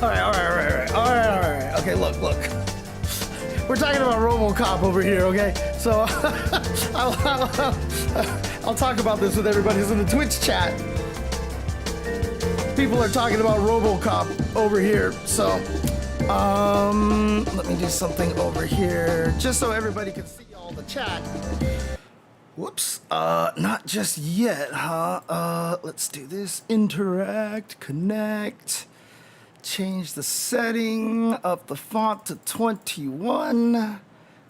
All right, all right, all right, all right, all right. Okay, look. We're talking about RoboCop over here, okay? So I'll talk about this with everybody who's in the Twitch chat. People are talking about RoboCop over here, so let me do something over here just so everybody can see all the chat. Whoops, not just yet, huh? Let's do this. Interact, connect, change the setting, up the font to 21,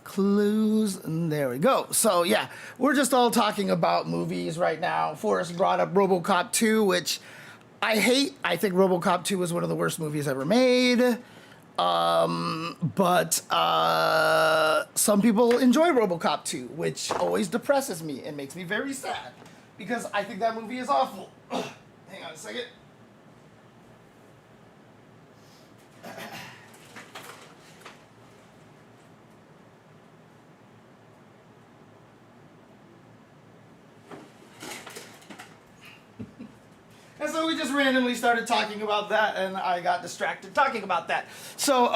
clues, and there we go. So yeah, we're just all talking about movies right now. Forrest brought up RoboCop 2, which I hate. I think RoboCop 2 was one of the worst movies ever made. But some people enjoy RoboCop 2, which always depresses me and makes me very sad because I think that movie is awful. Hang on a second. And so we just randomly started talking about that, and I got distracted talking about that. So,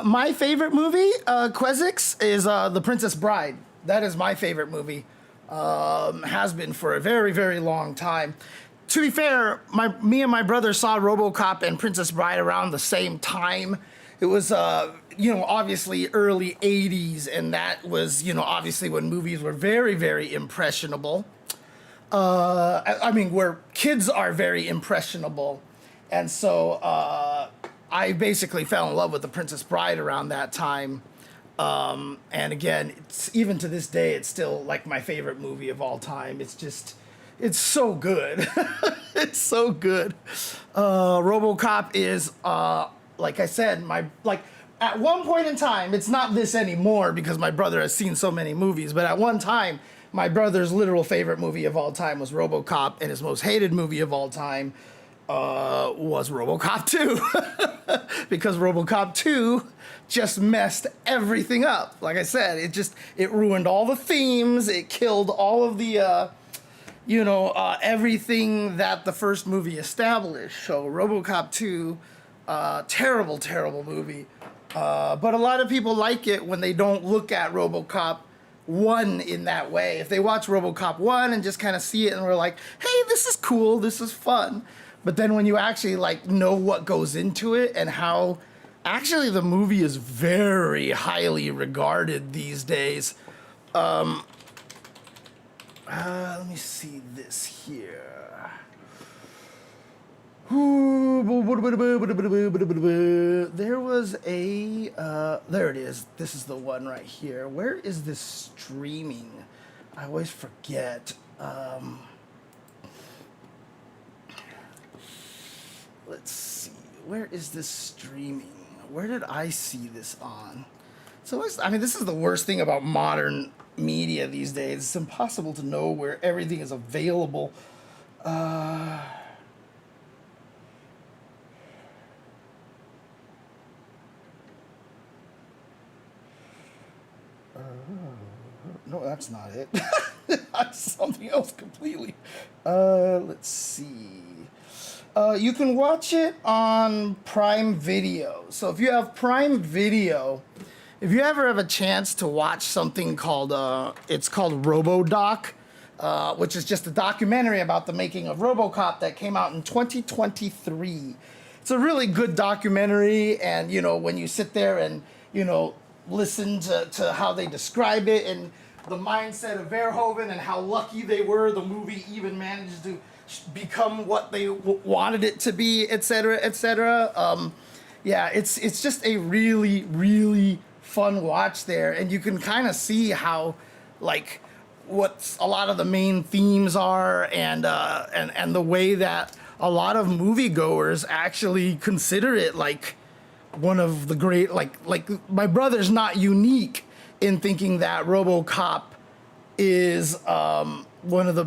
my favorite movie, Quezix, is The Princess Bride. That is my favorite movie. Has been for a very, very long time. To be fair, me and my brother saw RoboCop and Princess Bride around the same time. It was, obviously early 80s, and that was, obviously when movies were very, very impressionable. Where kids are very impressionable. And so I basically fell in love with The Princess Bride around that time. And again, even to this day, it's still like my favorite movie of all time. It's so good. It's so good. RoboCop is, like I said, at one point in time, it's not this anymore because my brother has seen so many movies, but at one time, my brother's literal favorite movie of all time was RoboCop, and his most hated movie of all time was RoboCop 2. Because RoboCop 2 just messed everything up. Like I said, it ruined all the themes, it killed all of the, everything that the first movie established. So RoboCop 2, terrible, terrible movie. But a lot of people like it when they don't look at RoboCop 1 in that way. If they watch RoboCop 1 and just kind of see it and we're like, hey, this is cool, this is fun. But then when you actually know what goes into it and how actually the movie is very highly regarded these days. Let me see this here. There was there it is. This is the one right here. Where is this streaming? I always forget. Let's see. Where is this streaming? Where did I see this on? So this is the worst thing about modern media these days. It's impossible to know where everything is available. No, that's not it. That's something else completely. Let's see. You can watch it on Prime Video. So if you have Prime Video, if you ever have a chance to watch something called, it's called RoboDoc, which is just a documentary about the making of RoboCop that came out in 2023. It's a really good documentary, and, when you sit there and, listen to how they describe it and the mindset of Verhoeven and how lucky they were the movie even managed to become what they wanted it to be, etc., etc. It's just a really, really fun watch there, and you can kind of see how, what a lot of the main themes are, and the way that a lot of moviegoers actually consider it one of the great, my brother's not unique in thinking that RoboCop is one of the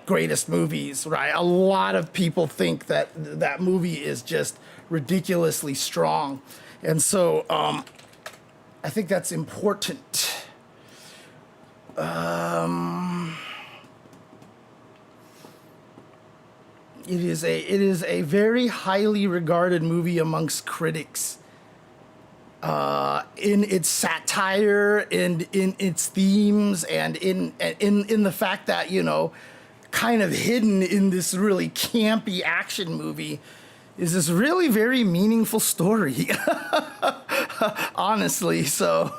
greatest movies, right? A lot of people think that that movie is just ridiculously strong, and so I think that's important. it is a very highly regarded movie amongst critics. In its satire and in its themes and in the fact that, you know, kind of hidden in this really campy action movie is this really very meaningful story. Honestly, so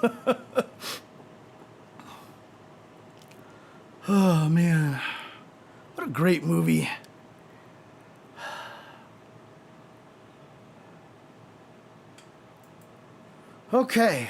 oh man, what a great movie. Okay,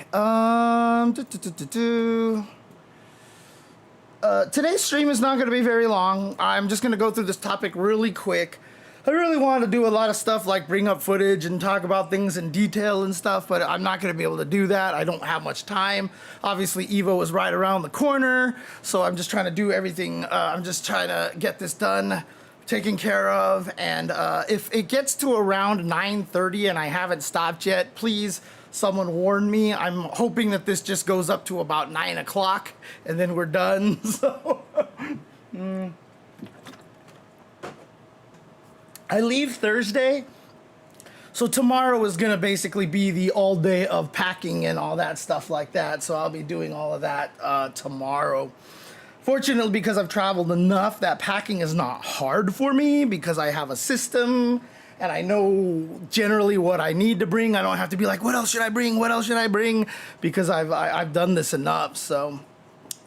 today's stream is not going to be very long. I'm just going to go through this topic really quick. I really want to do a lot of stuff like bring up footage and talk about things in detail and stuff, but I'm not going to be able to do that. I don't have much time. Obviously, Evo is right around the corner, so I'm just trying to do everything. I'm just trying to get this done, taken care of, and if it gets to around 9:30 and I haven't stopped yet, please someone warn me. I'm hoping that this just goes up to about 9 o'clock and then we're done. So I leave Thursday, so tomorrow is gonna basically be the all day of packing and all that stuff like that. So I'll be doing all of that tomorrow. Fortunately, because I've traveled enough, that packing is not hard for me because I have a system and I know generally what I need to bring. I don't have to be like, what else should I bring? What else should I bring? Because I've done this enough. So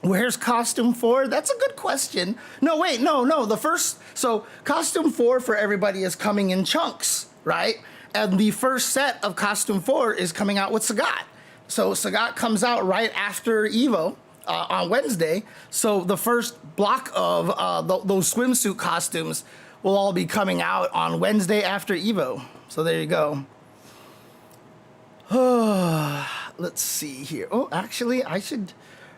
where's costume 4? That's a good question. No, wait, no. So costume 4 for everybody is coming in chunks, right? And the first set of costume 4 is coming out with Sagat. So Sagat comes out right after Evo. On Wednesday, so the first block of those swimsuit costumes will all be coming out on Wednesday after Evo. So there you go. Let's see here. Oh, actually, I should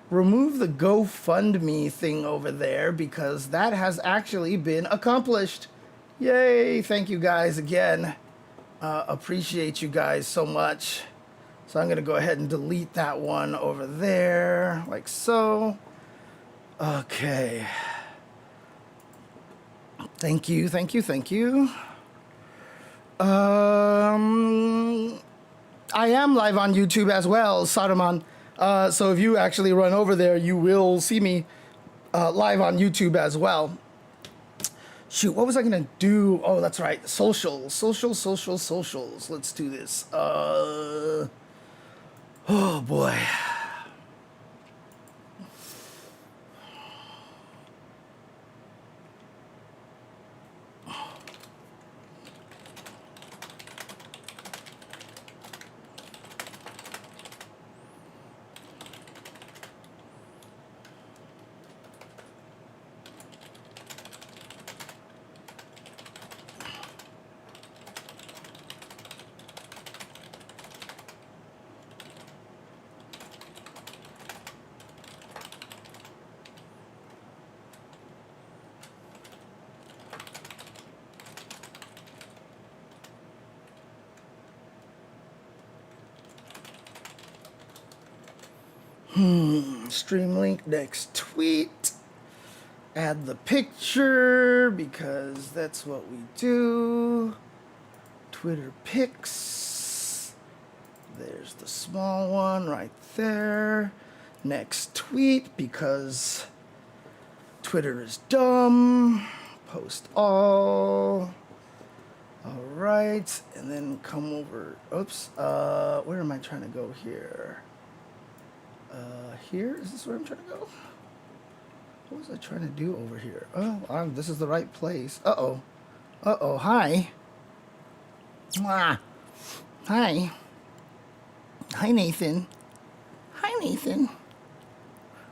remove the GoFundMe thing over there because that has actually been accomplished. Yay! Thank you guys again. Appreciate you guys so much. So I'm going to go ahead and delete that one over there, like so. Okay. Thank you. I am live on YouTube as well, Saruman. So if you actually run over there, you will see me live on YouTube as well. Shoot, what was I going to do? Oh, that's right. Socials. Let's do this. Oh boy. Stream link, next tweet. Add the picture because that's what we do. Twitter pics. There's the small one right there. Next tweet because Twitter is dumb. Post all. All right, and then come over. Oops. Where am I trying to go here? Here? Is this where I'm trying to go? What was I trying to do over here? Oh, this is the right place. Uh-oh. Hi. Mwah. Hi. Hi, Nathan.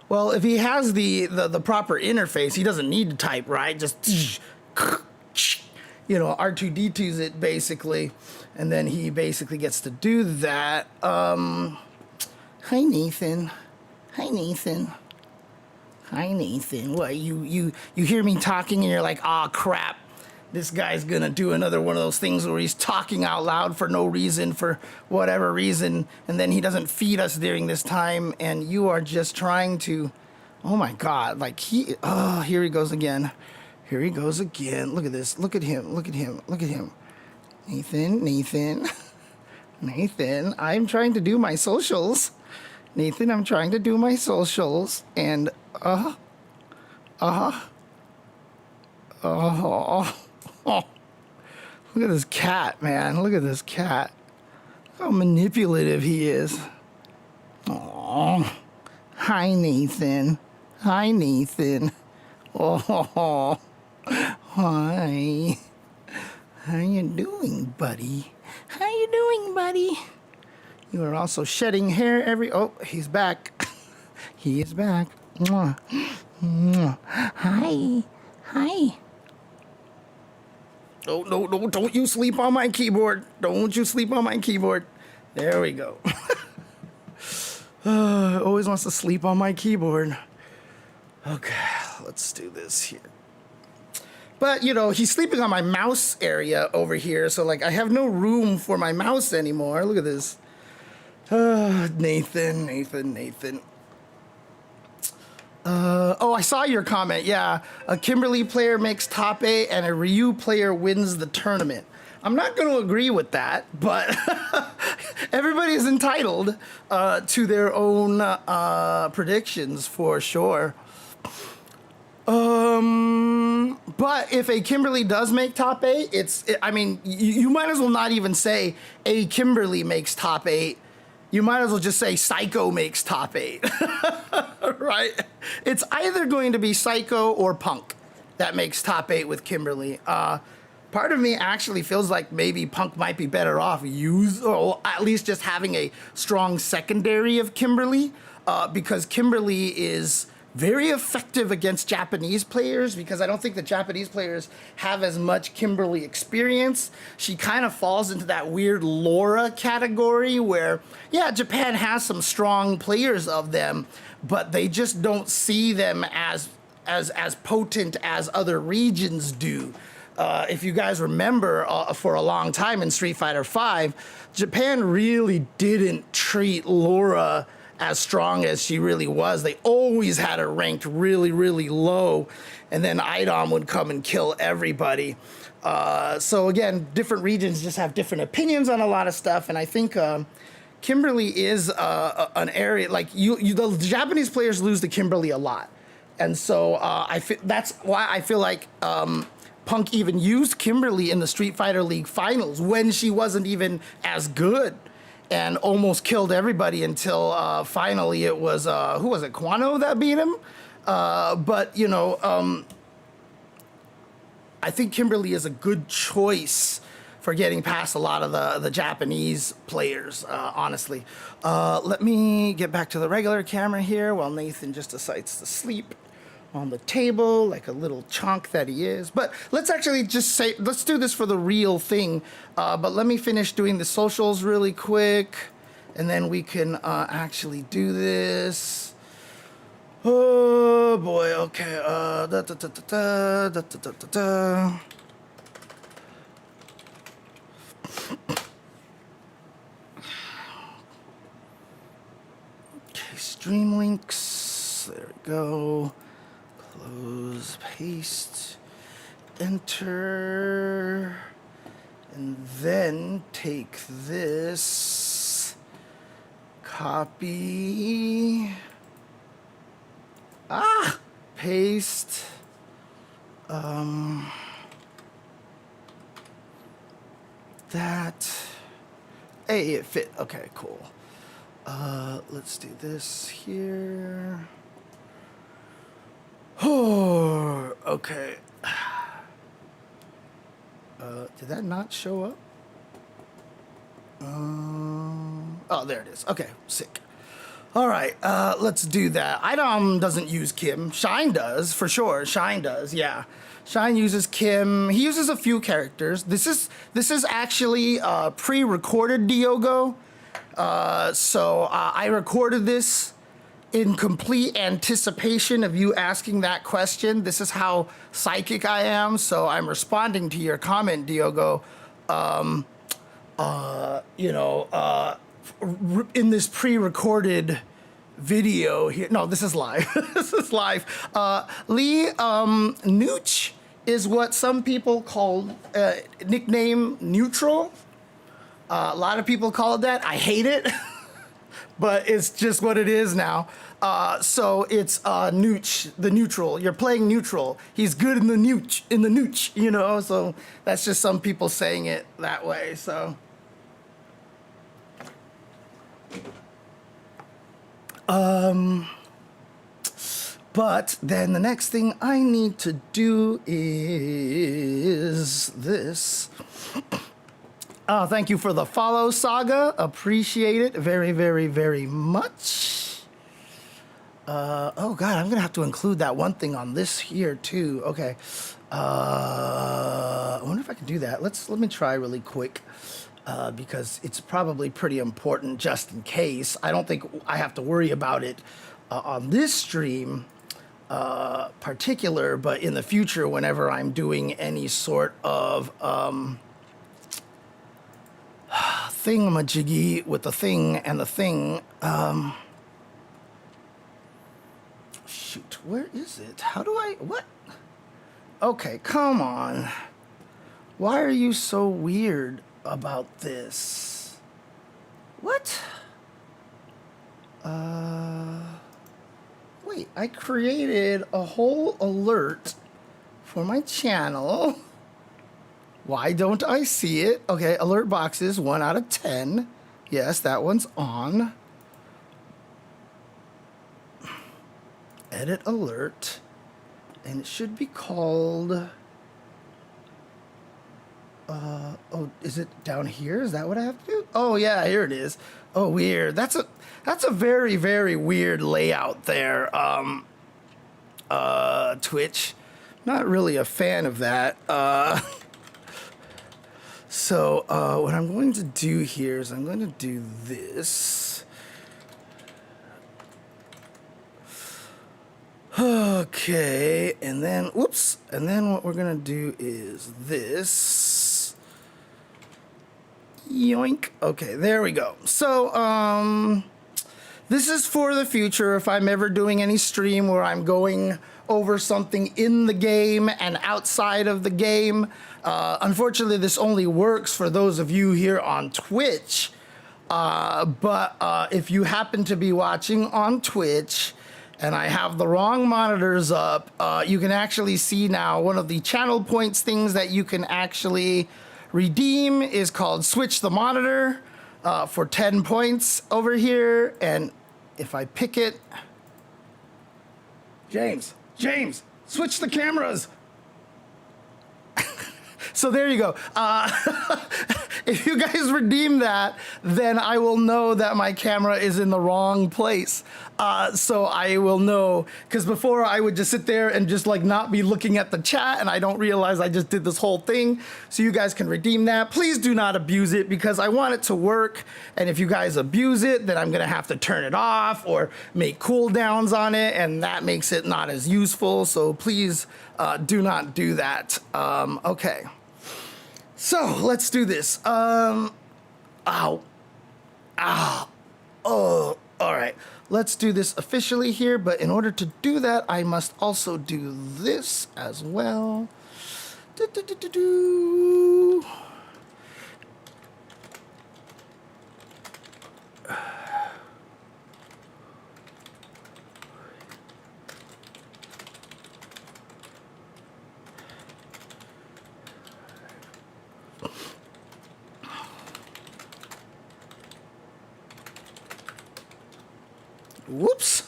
Well, if he has the proper interface, he doesn't need to type, right? Just, you know, R2D2s it, basically. And then he basically gets to do that. Hi, Nathan. What, you hear me talking and you're like, oh crap, this guy's gonna do another one of those things where he's talking out loud for no reason, for whatever reason, and then he doesn't feed us during this time, and you are just trying to, oh my god, like here he goes again. Here he goes again. Look at this. Look at him. Look at him. Look at him. Nathan, Nathan, Nathan, I'm trying to do my socials. Nathan, I'm trying to do my socials. And, oh, look at this cat, man. Look at this cat. Look how manipulative he is. Oh, hi, Nathan. Hi, Nathan. Oh, hi. How you doing, buddy? How you doing, buddy? You are also shedding hair every... Oh, he's back. He is back. Mwah. Mwah. Hi. Hi. Oh, no, no, don't you sleep on my keyboard. Don't you sleep on my keyboard. There we go. Always wants to sleep on my keyboard. Okay, let's do this here. But, you know, he's sleeping on my mouse area over here, so, like, I have no room for my mouse anymore. Look at this. Nathan, Nathan, Nathan. Oh, I saw your comment. Yeah, a Kimberly player makes top 8 and a Ryu player wins the tournament. I'm not going to agree with that, but everybody's entitled to their own predictions for sure. But if a Kimberly does make top 8, I mean, you might as well not even say a Kimberly makes top 8. You might as well just say Psycho makes top 8, right? It's either going to be Psycho or Punk that makes top 8 with Kimberly. Part of me actually feels like maybe Punk might be better off or at least just having a strong secondary of Kimberly, because Kimberly is very effective against Japanese players, because I don't think the Japanese players have as much Kimberly experience. She kind of falls into that weird Laura category where, yeah, Japan has some strong players of them, but they just don't see them as potent as other regions do. If you guys remember, for a long time in Street Fighter V, Japan really didn't treat Laura as strong as she really was. They always had her ranked really, really low, and then Idom would come and kill everybody. So again, different regions just have different opinions on a lot of stuff, and I think Kimberly is an area, like the Japanese players lose to Kimberly a lot, and so that's why I feel like Punk even used Kimberly in the Street Fighter League finals when she wasn't even as good, and almost killed everybody until finally it was, who was it, Kwano that beat him? But, you know, I think Kimberly is a good choice for getting past a lot of the Japanese players, honestly. Let me get back to the regular camera here while Nathan just decides to sleep on the table like a little chonk that he is. But let's actually just say, let's do this for the real thing. But let me finish doing the socials really quick, and then we can actually do this. Oh boy, okay. Okay, stream links. There we go. Close, paste, enter, and then take this, copy, paste, that, hey, it fit, okay, cool. Let's do this here. Oh, okay. Did that not show up? Oh, there it is. Okay, sick. All right, let's do that. Idom doesn't use Kim. Shine does, for sure. Shine does, yeah. Shine uses Kim. He uses a few characters. This is actually pre-recorded Diogo. So I recorded this in complete anticipation of you asking that question. This is how psychic I am, so I'm responding to your comment, Diogo. You know, in this pre-recorded video here. No, this is live. This is live. Lee Nooch is what some people call nickname neutral. A lot of people call it that. I hate it, but it's just what it is now. So it's nooch, the neutral. You're playing neutral. He's good in the nooch, you know. So that's just some people saying it that way. So. But then the next thing I need to do is this. Thank you for the follow, Saga. Appreciate it very, very, very much. Oh God, I'm gonna have to include that one thing on this here too. Okay. I wonder if I can do that. Let me try really quick. Because it's probably pretty important just in case. I don't think I have to worry about it on this stream particular, but in the future, whenever I'm doing any sort of thingamajiggy with the thing and the thing. Shoot, where is it? How do I, what? Okay, come on. Why are you so weird about this? What? Wait, I created a whole alert for my channel. Why don't I see it? Okay, alert boxes, 1 out of 10. Yes, that one's on. Edit alert. And it should be called... oh, is it down here? Is that what I have to do? Oh yeah, here it is. Oh, weird. That's a very, very weird layout there. Twitch. Not really a fan of that. So what I'm going to do here is I'm going to do this. Okay, and then, whoops, and then what we're gonna do is this. Yoink. Okay, there we go. So, this is for the future if I'm ever doing any stream where I'm going over something in the game and outside of the game. Unfortunately, this only works for those of you here on Twitch. But if you happen to be watching on Twitch, and I have the wrong monitors up, you can actually see now one of the channel points things that you can actually redeem is called Switch the Monitor for 10 points over here. And if I pick it, James, switch the cameras. So there you go. If you guys redeem that, then I will know that my camera is in the wrong place. So I will know, because before I would just sit there and just like not be looking at the chat, and I don't realize I just did this whole thing. So you guys can redeem that. Please do not abuse it, because I want it to work. And if you guys abuse it, then I'm gonna have to turn it off or make cooldowns on it, and that makes it not as useful. So please do not do that. Okay. So let's do this. Oh, all right. Let's do this officially here, but in order to do that, I must also do this as well. Whoops.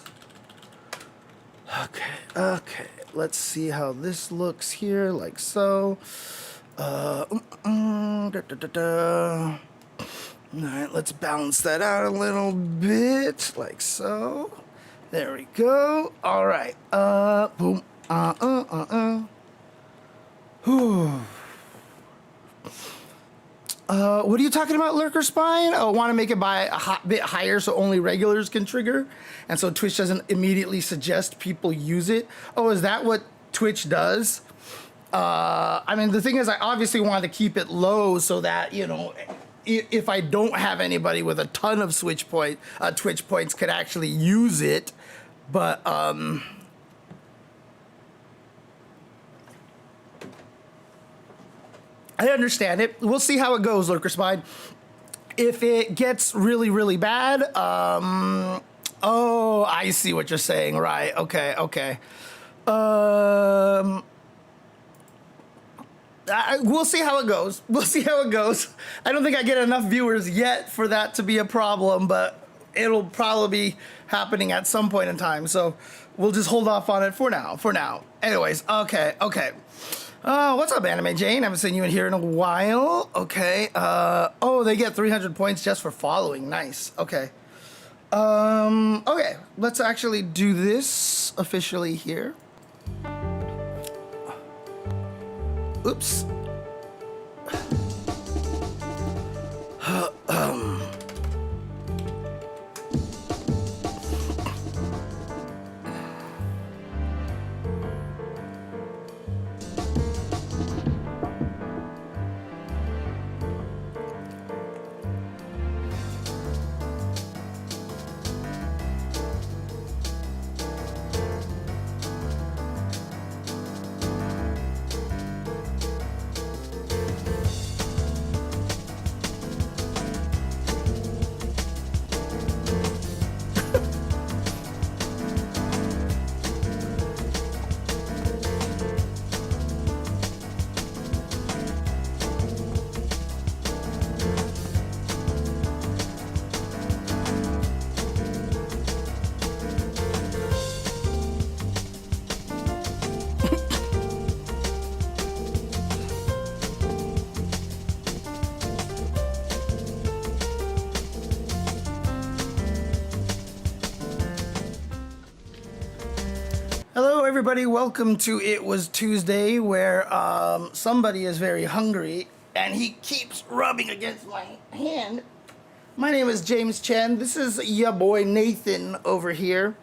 Okay. Let's see how this looks here, like so. All right, let's balance that out a little bit, like so. There we go. All right. Boom. Whew. What are you talking about, Lurker Spine? Oh, want to make it by a bit higher so only regulars can trigger? And so Twitch doesn't immediately suggest people use it? Oh, is that what Twitch does? I mean, the thing is, I obviously want to keep it low so that, you know, if I don't have anybody with a ton of Twitch points could actually use it. But, I understand it. We'll see how it goes, Lurker Spine. If it gets really, really bad, oh, I see what you're saying. Right. Okay. Okay. We'll see how it goes. We'll see how it goes. I don't think I get enough viewers yet for that to be a problem, but it'll probably be happening at some point in time. So we'll just hold off on it for now. Anyways, okay. What's up, Anime Jane? I haven't seen you in here in a while. Okay. Oh, they get 300 points just for following. Nice. Okay. Okay. Let's actually do this officially here. Oops. Hello, everybody. Welcome to It Was Tuesday, where somebody is very hungry and he keeps rubbing against my hand. My name is James Chen. This is ya boy Nathan over here.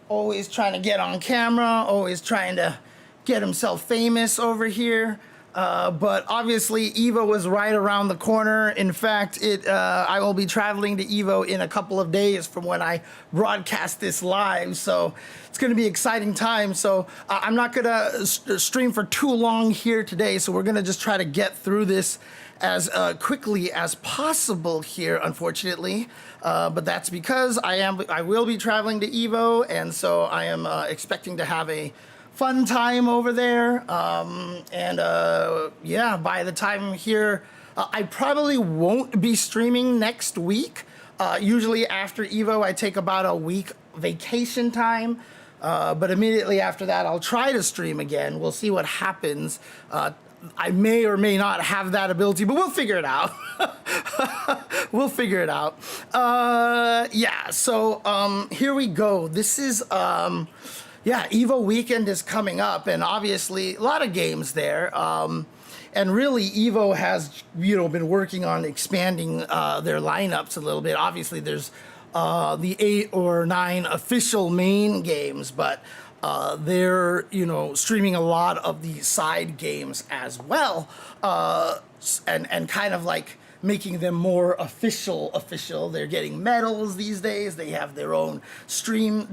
Always trying to get on camera, always trying to get himself famous over here. But obviously Evo is right around the corner. In fact, I will be traveling to Evo in a couple of days from when I broadcast this live. So it's going to be exciting time. So I'm not going to stream for too long here today. So we're going to just try to get through this as quickly as possible here, unfortunately. But that's because I will be traveling to Evo. And so I am expecting to have a fun time over there. Yeah, by the time I'm here, I probably won't be streaming next week. Usually after Evo, I take about a week vacation time. But immediately after that, I'll try to stream again. We'll see what happens. I may or may not have that ability, but we'll figure it out. We'll figure it out. Yeah, so here we go. This is... Yeah, Evo weekend is coming up, and obviously a lot of games there. And really, Evo has been working on expanding their lineups a little bit. Obviously, there's the 8 or 9 official main games, but they're streaming a lot of the side games as well, and kind of like making them more official. They're getting medals these days. They have their own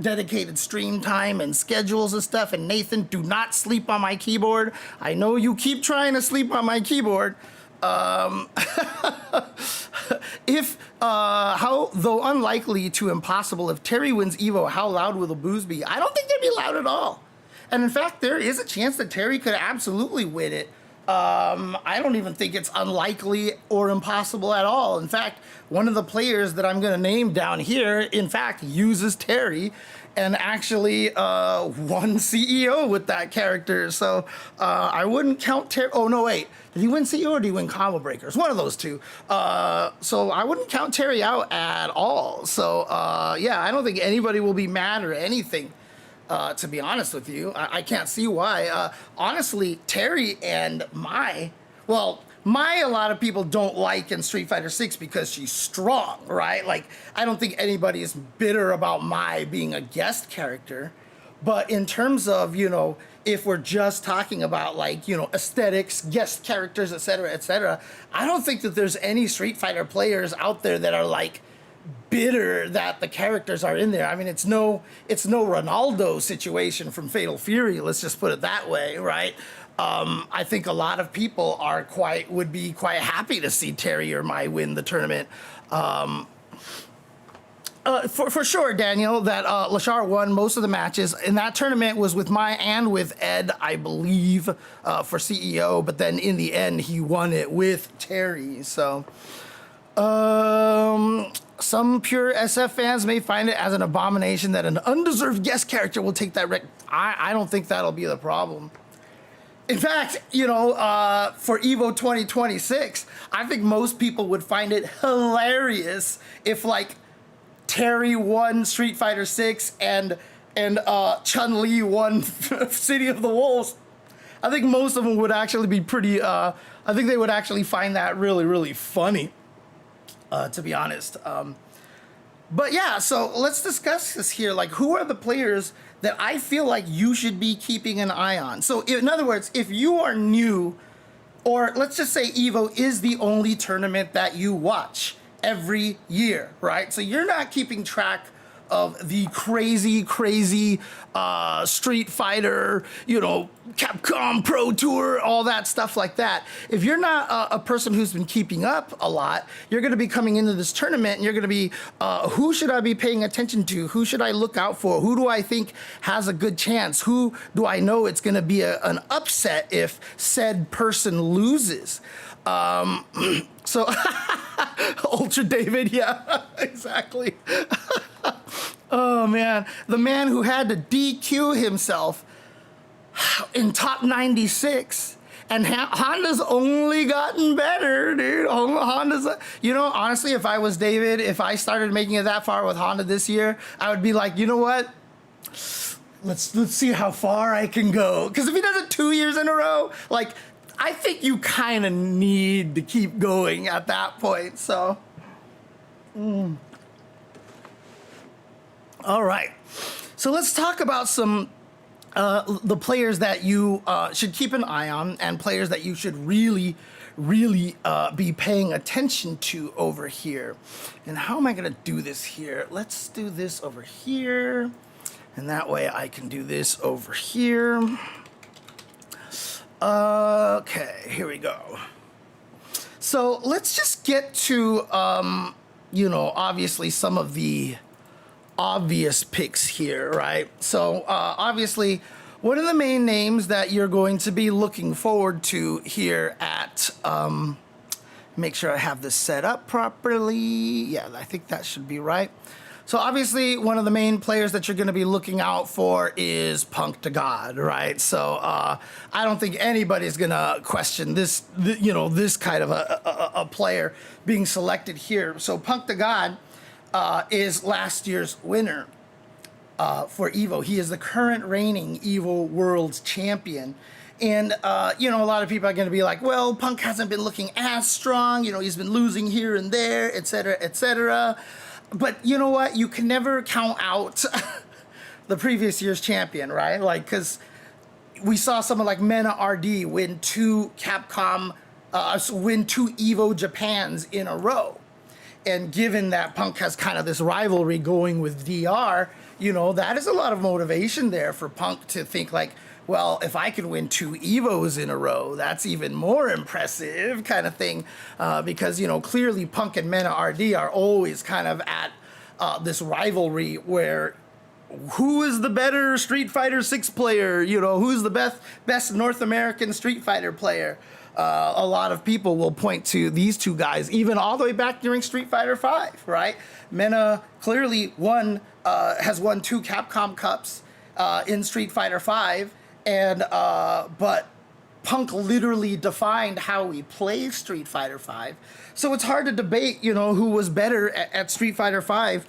dedicated stream time and schedules and stuff. And Nathan, do not sleep on my keyboard. I know you keep trying to sleep on my keyboard. Though unlikely to impossible, if Terry wins Evo, how loud will the boos be? I don't think they'd be loud at all. And in fact, there is a chance that Terry could absolutely win it. I don't even think it's unlikely or impossible at all. In fact, one of the players that I'm going to name down here, in fact, uses Terry and actually won CEO with that character. So I wouldn't count Terry. Oh, no, wait. Did he win CEO or did he win Combo Breakers? One of those two. So I wouldn't count Terry out at all. So, yeah, I don't think anybody will be mad or anything. To be honest with you, I can't see why. Honestly, Terry and Mai, a lot of people don't like in Street Fighter 6 because she's strong, right? Like, I don't think anybody is bitter about Mai being a guest character. But in terms of, if we're just talking about aesthetics, guest characters, etc., I don't think that there's any Street Fighter players out there that are bitter that the characters are in there. I mean, it's no Ronaldo situation from Fatal Fury. Let's just put it that way, right? I think a lot of people would be quite happy to see Terry or Mai win the tournament. For sure, Daniel, that Lashar won most of the matches, and that tournament was with Mai and with Ed, I believe, for CEO. But then in the end, he won it with Terry. So, some pure SF fans may find it as an abomination that an undeserved guest character will take that. I don't think that'll be the problem. In fact, for EVO 2026, I think most people would find it hilarious if, like, Terry won Street Fighter 6 and Chun-Li won City of the Wolves. I think most of them would actually be pretty, I think they would actually find that really, really funny, to be honest. But yeah, so let's discuss this here. Like, who are the players that I feel like you should be keeping an eye on? So in other words, if you are new, or let's just say EVO is the only tournament that you watch every year, right? So you're not keeping track of the crazy Street Fighter, Capcom Pro Tour, all that stuff like that. If you're not a person who's been keeping up a lot, you're going to be coming into this tournament and you're going to be, who should I be paying attention to? Who should I look out for? Who do I think has a good chance? Who do I know it's going to be an upset if said person loses? So Ultra David, yeah, exactly. Oh man, the man who had to DQ himself in top 96, and Honda's only gotten better, dude. Honda's, honestly, if I was David, if I started making it that far with Honda this year, I would be like, you know what? Let's see how far I can go. Because if he does it 2 years in a row, like, I think you kind of need to keep going at that point. So, all right. So let's talk about some the players that you should keep an eye on, and players that you should really be paying attention to over here. And how am I going to do this here? Let's do this over here, and that way I can do this over here. Okay, here we go. So let's just get to, obviously some of the obvious picks here, right? So obviously, one of the main names that you're going to be looking forward to here at, make sure I have this set up properly. Yeah, I think that should be right. So obviously, one of the main players that you're going to be looking out for is Punk to God, right? So I don't think anybody's going to question this kind of a player being selected here. So Punk to God is last year's winner for EVO. He is the current reigning EVO World Champion. And, a lot of people are going to be like, well, Punk hasn't been looking as strong. He's been losing here and there, et cetera, et cetera. But you know what? You can never count out the previous year's champion, right? Like, because we saw someone like Mena RD win two EVO Japans in a row. And given that Punk has kind of this rivalry going with DR, that is a lot of motivation there for Punk to think like, well, if I can win two EVOs in a row, that's even more impressive kind of thing. Because, clearly Punk and Mena RD are always kind of at this rivalry where who is the better Street Fighter 6 player? Who's the best North American Street Fighter player? A lot of people will point to these two guys, even all the way back during Street Fighter 5, right? Mena clearly has won two Capcom Cups in Street Fighter 5. And but Punk literally defined how we play Street Fighter V. So it's hard to debate, who was better at Street Fighter V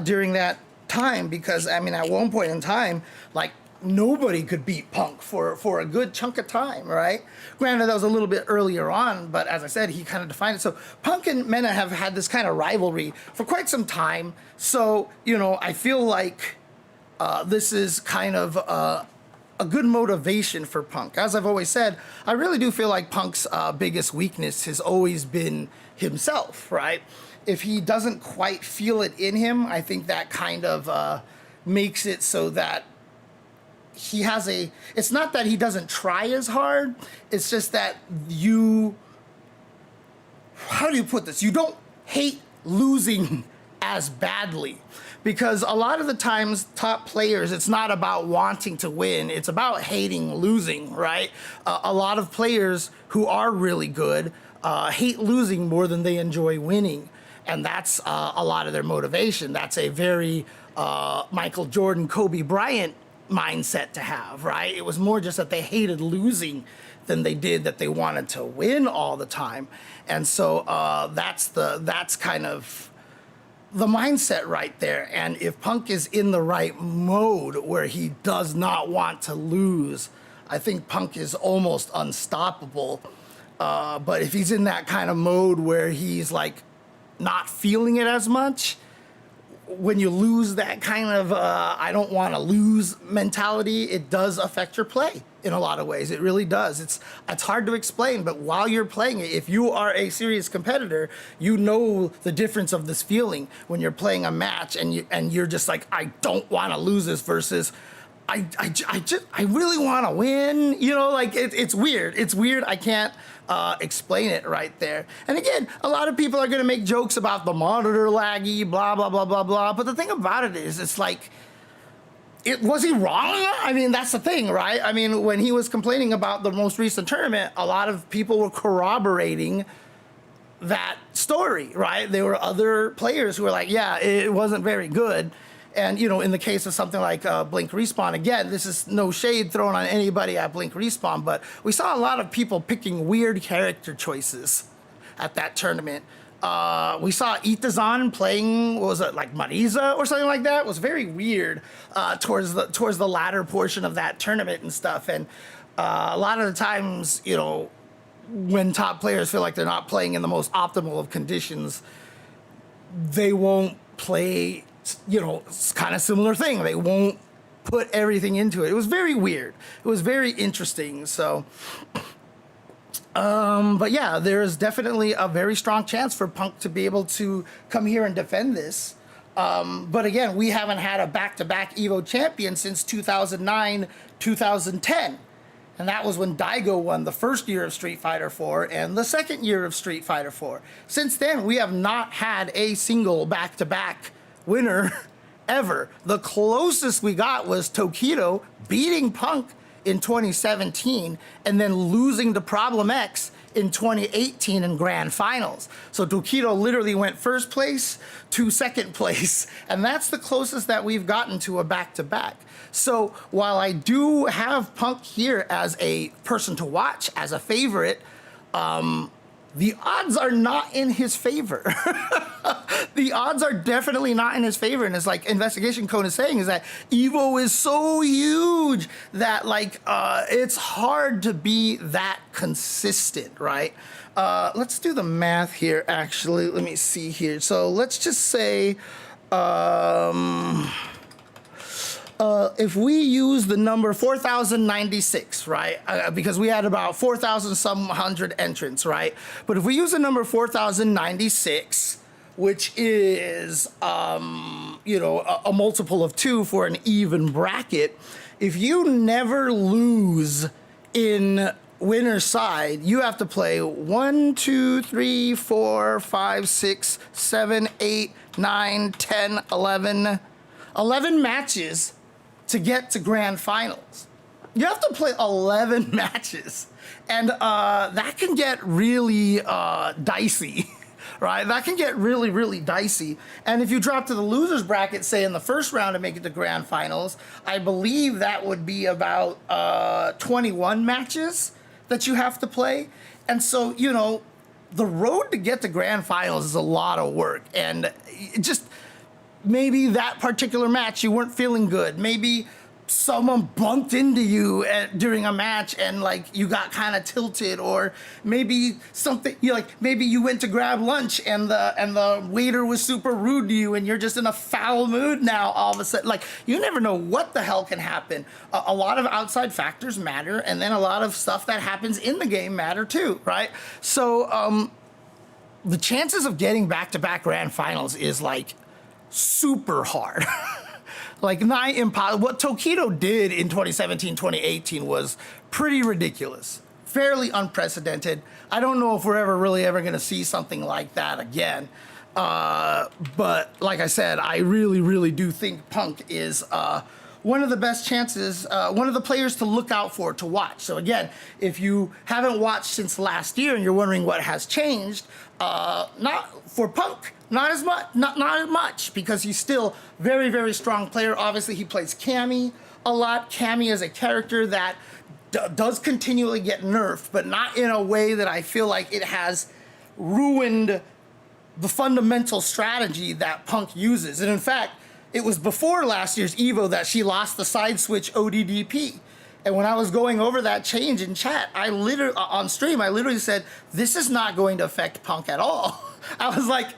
during that time, because at one point in time, like, nobody could beat Punk for a good chunk of time, right? Granted, that was a little bit earlier on, but as I said, he kind of defined it. So Punk and Mena have had this kind of rivalry for quite some time. So, I feel like this is kind of a good motivation for Punk. As I've always said, I really do feel like Punk's biggest weakness has always been himself, right? If he doesn't quite feel it in him, I think that kind of makes it so that he has it's not that he doesn't try as hard, it's just that how do you put this? You don't hate losing as badly. Because a lot of the times, top players, it's not about wanting to win, it's about hating losing, right? A lot of players who are really good hate losing more than they enjoy winning. And that's a lot of their motivation. That's a very Michael Jordan, Kobe Bryant mindset to have, right? It was more just that they hated losing than they did that they wanted to win all the time. And so that's kind of the mindset right there. And if Punk is in the right mode where he does not want to lose, I think Punk is almost unstoppable. But if he's in that kind of mode where he's like not feeling it as much, when you lose that kind of I don't want to lose mentality, it does affect your play in a lot of ways. It really does. It's hard to explain, but while you're playing it, if you are a serious competitor, you know the difference of this feeling when you're playing a match and you're just like, I don't want to lose this versus I really want to win. You know, like it's weird. It's weird. I can't explain it right there. And again, a lot of people are going to make jokes about the monitor laggy, blah, blah, blah, blah, blah. But the thing about it is, it's like, was he wrong? I mean, that's the thing, right? I mean, when he was complaining about the most recent tournament, a lot of people were corroborating that story, right? There were other players who were like, yeah, it wasn't very good. And, you know, in the case of something like Blink Respawn, again, this is no shade thrown on anybody at Blink Respawn, but we saw a lot of people picking weird character choices at that tournament. We saw Itazan playing, what was it, like Marisa or something like that? It was very weird towards the latter portion of that tournament and stuff. And a lot of the times, you know, when top players feel like they're not playing in the most optimal of conditions, they won't play, you know, it's kind of similar thing. They won't put everything into it. It was very weird. It was very interesting. So, but yeah, there is definitely a very strong chance for Punk to be able to come here and defend this. But again, we haven't had a back-to-back EVO champion since 2009, 2010. And that was when Daigo won the first year of Street Fighter 4 and the second year of Street Fighter 4. Since then, we have not had a single back-to-back winner ever. The closest we got was Tokido beating Punk in 2017 and then losing to Problem X in 2018 in grand finals. So Tokido literally went first place to second place, and that's the closest that we've gotten to a back-to-back. So while I do have Punk here as a person to watch, as a favorite, the odds are not in his favor. The odds are definitely not in his favor. And it's like Investigation Code is saying, is that EVO is so huge that like it's hard to be that consistent, right? Let's do the math here, actually. Let me see here. So let's just say if we use the number 4,096, right? Because we had about 4,000 some hundred entrants, right? But if we use the number 4,096, which is, you know, a multiple of 2 for an even bracket, if you never lose in winner's side, you have to play 1, 2, 3, 4, 5, 6, 7, 8, 9, 10, 11 matches to get to grand finals. You have to play 11 matches, and that can get really dicey, right? That can get really, really dicey. And if you drop to the loser's bracket, say in the first round to make it to grand finals, I believe that would be about 21 matches that you have to play. And so, you know, the road to get to grand finals is a lot of work, and it just, maybe that particular match you weren't feeling good. Maybe someone bumped into you during a match and like you got kind of tilted, or maybe something, you know, like maybe you went to grab lunch and the waiter was super rude to you and you're just in a foul mood now all of a sudden. Like, you never know what the hell can happen. A lot of outside factors matter, and then a lot of stuff that happens in the game matter too, right? So the chances of getting back-to-back grand finals is like super hard. Like, nigh impossible. What Tokido did in 2017, 2018 was pretty ridiculous. Fairly unprecedented. I don't know if we're ever going to see something like that again. But like I said, I really do think Punk is one of the best chances, one of the players to look out for, to watch. So again, if you haven't watched since last year and you're wondering what has changed, not for Punk, not as much, because he's still very strong player. Obviously, he plays Cammy a lot. Cammy is a character that does continually get nerfed, but not in a way that I feel like it has ruined the fundamental strategy that Punk uses. And in fact, it was before last year's Evo that she lost the side switch ODDP. And when I was going over that change in chat, I literally said, this is not going to affect Punk at all. I was like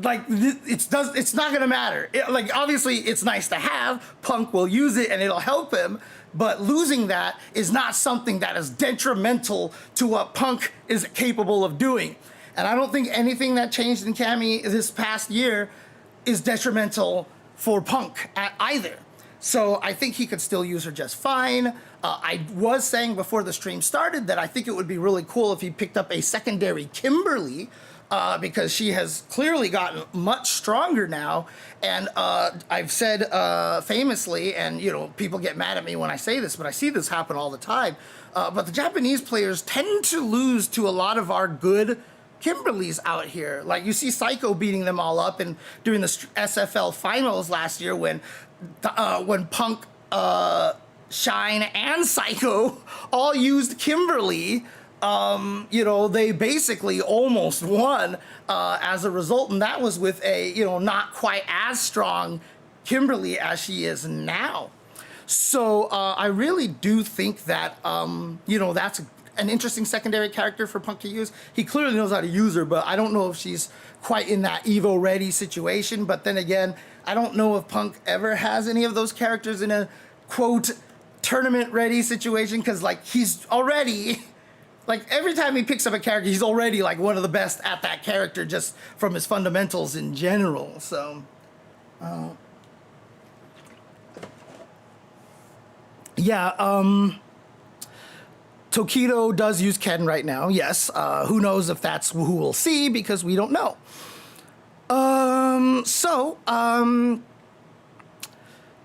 it's not gonna matter. Like, obviously it's nice to have, Punk will use it and it'll help him, but losing that is not something that is detrimental to what Punk is capable of doing. And I don't think anything that changed in Cammy this past year is detrimental for Punk either. So I think he could still use her just fine. I was saying before the stream started that I think it would be really cool if he picked up a secondary Kimberly, because she has clearly gotten much stronger now. And I've said famously, and you know, people get mad at me when I say this, but I see this happen all the time, but the Japanese players tend to lose to a lot of our good Kimberlys out here. Like, you see Psycho beating them all up, and during the SFL finals last year when Punk, Shine, and Psycho all used Kimberly, you know, they basically almost won as a result, and that was with a, you know, not quite as strong Kimberly as she is now. So I really do think that, you know, that's an interesting secondary character for Punk to use. He clearly knows how to use her, but I don't know if she's quite in that Evo ready situation. But then again, I don't know if Punk ever has any of those characters in a quote tournament ready situation, because like, he's already, like, every time he picks up a character, he's already like one of the best at that character just from his fundamentals in general. So yeah, Tokido does use Ken right now, yes. Who knows if that's who we'll see, because we don't know.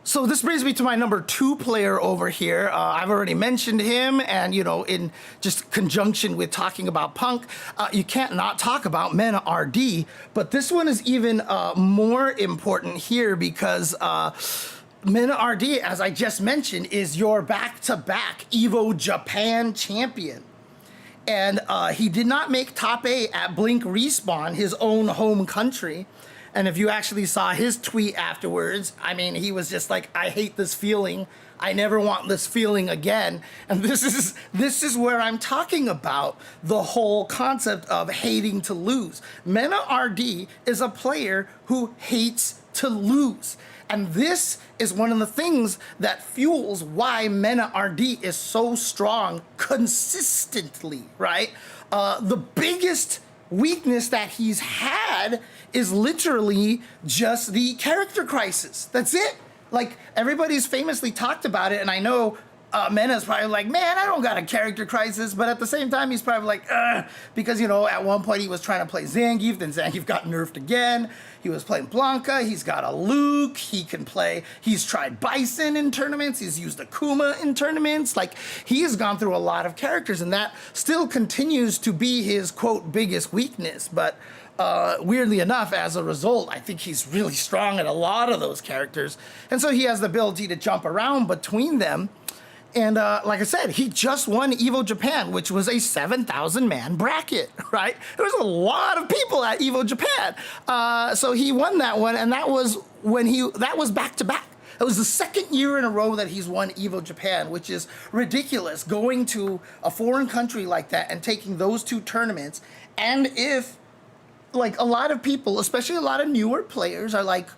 So this brings me to my number 2 player over here. I've already mentioned him, and you know, in just conjunction with talking about Punk, you can't not talk about Mena RD, but this one is even more important here because Mena RD, as I just mentioned, is your back-to-back Evo Japan champion. And he did not make top 8 at Blink Respawn, his own home country. And if you actually saw his tweet afterwards, I mean, he was just like, I hate this feeling. I never want this feeling again. And this is where I'm talking about the whole concept of hating to lose. Mena RD is a player who hates to lose. And this is one of the things that fuels why Mena RD is so strong consistently, right? The biggest weakness that he's had is literally just the character crisis. That's it. Like, everybody's famously talked about it, and I know Mena's probably like, man, I don't got a character crisis, but at the same time, he's probably like, ugh, because, you know, at one point he was trying to play Zangief, then Zangief got nerfed again. He was playing Blanca, he's got a Luke, he can play, he's tried Bison in tournaments, he's used Akuma in tournaments, like, he has gone through a lot of characters, and that still continues to be his, quote, biggest weakness, but weirdly enough, as a result, I think he's really strong at a lot of those characters, and so he has the ability to jump around between them. And like I said, he just won Evo Japan, which was a 7,000 man bracket, right? There was a lot of people at Evo Japan. So he won that one, and that was back to back. It was the second year in a row that he's won Evo Japan, which is ridiculous, going to a foreign country like that and taking those 2 tournaments. And if, like, a lot of people, especially a lot of newer players, are like,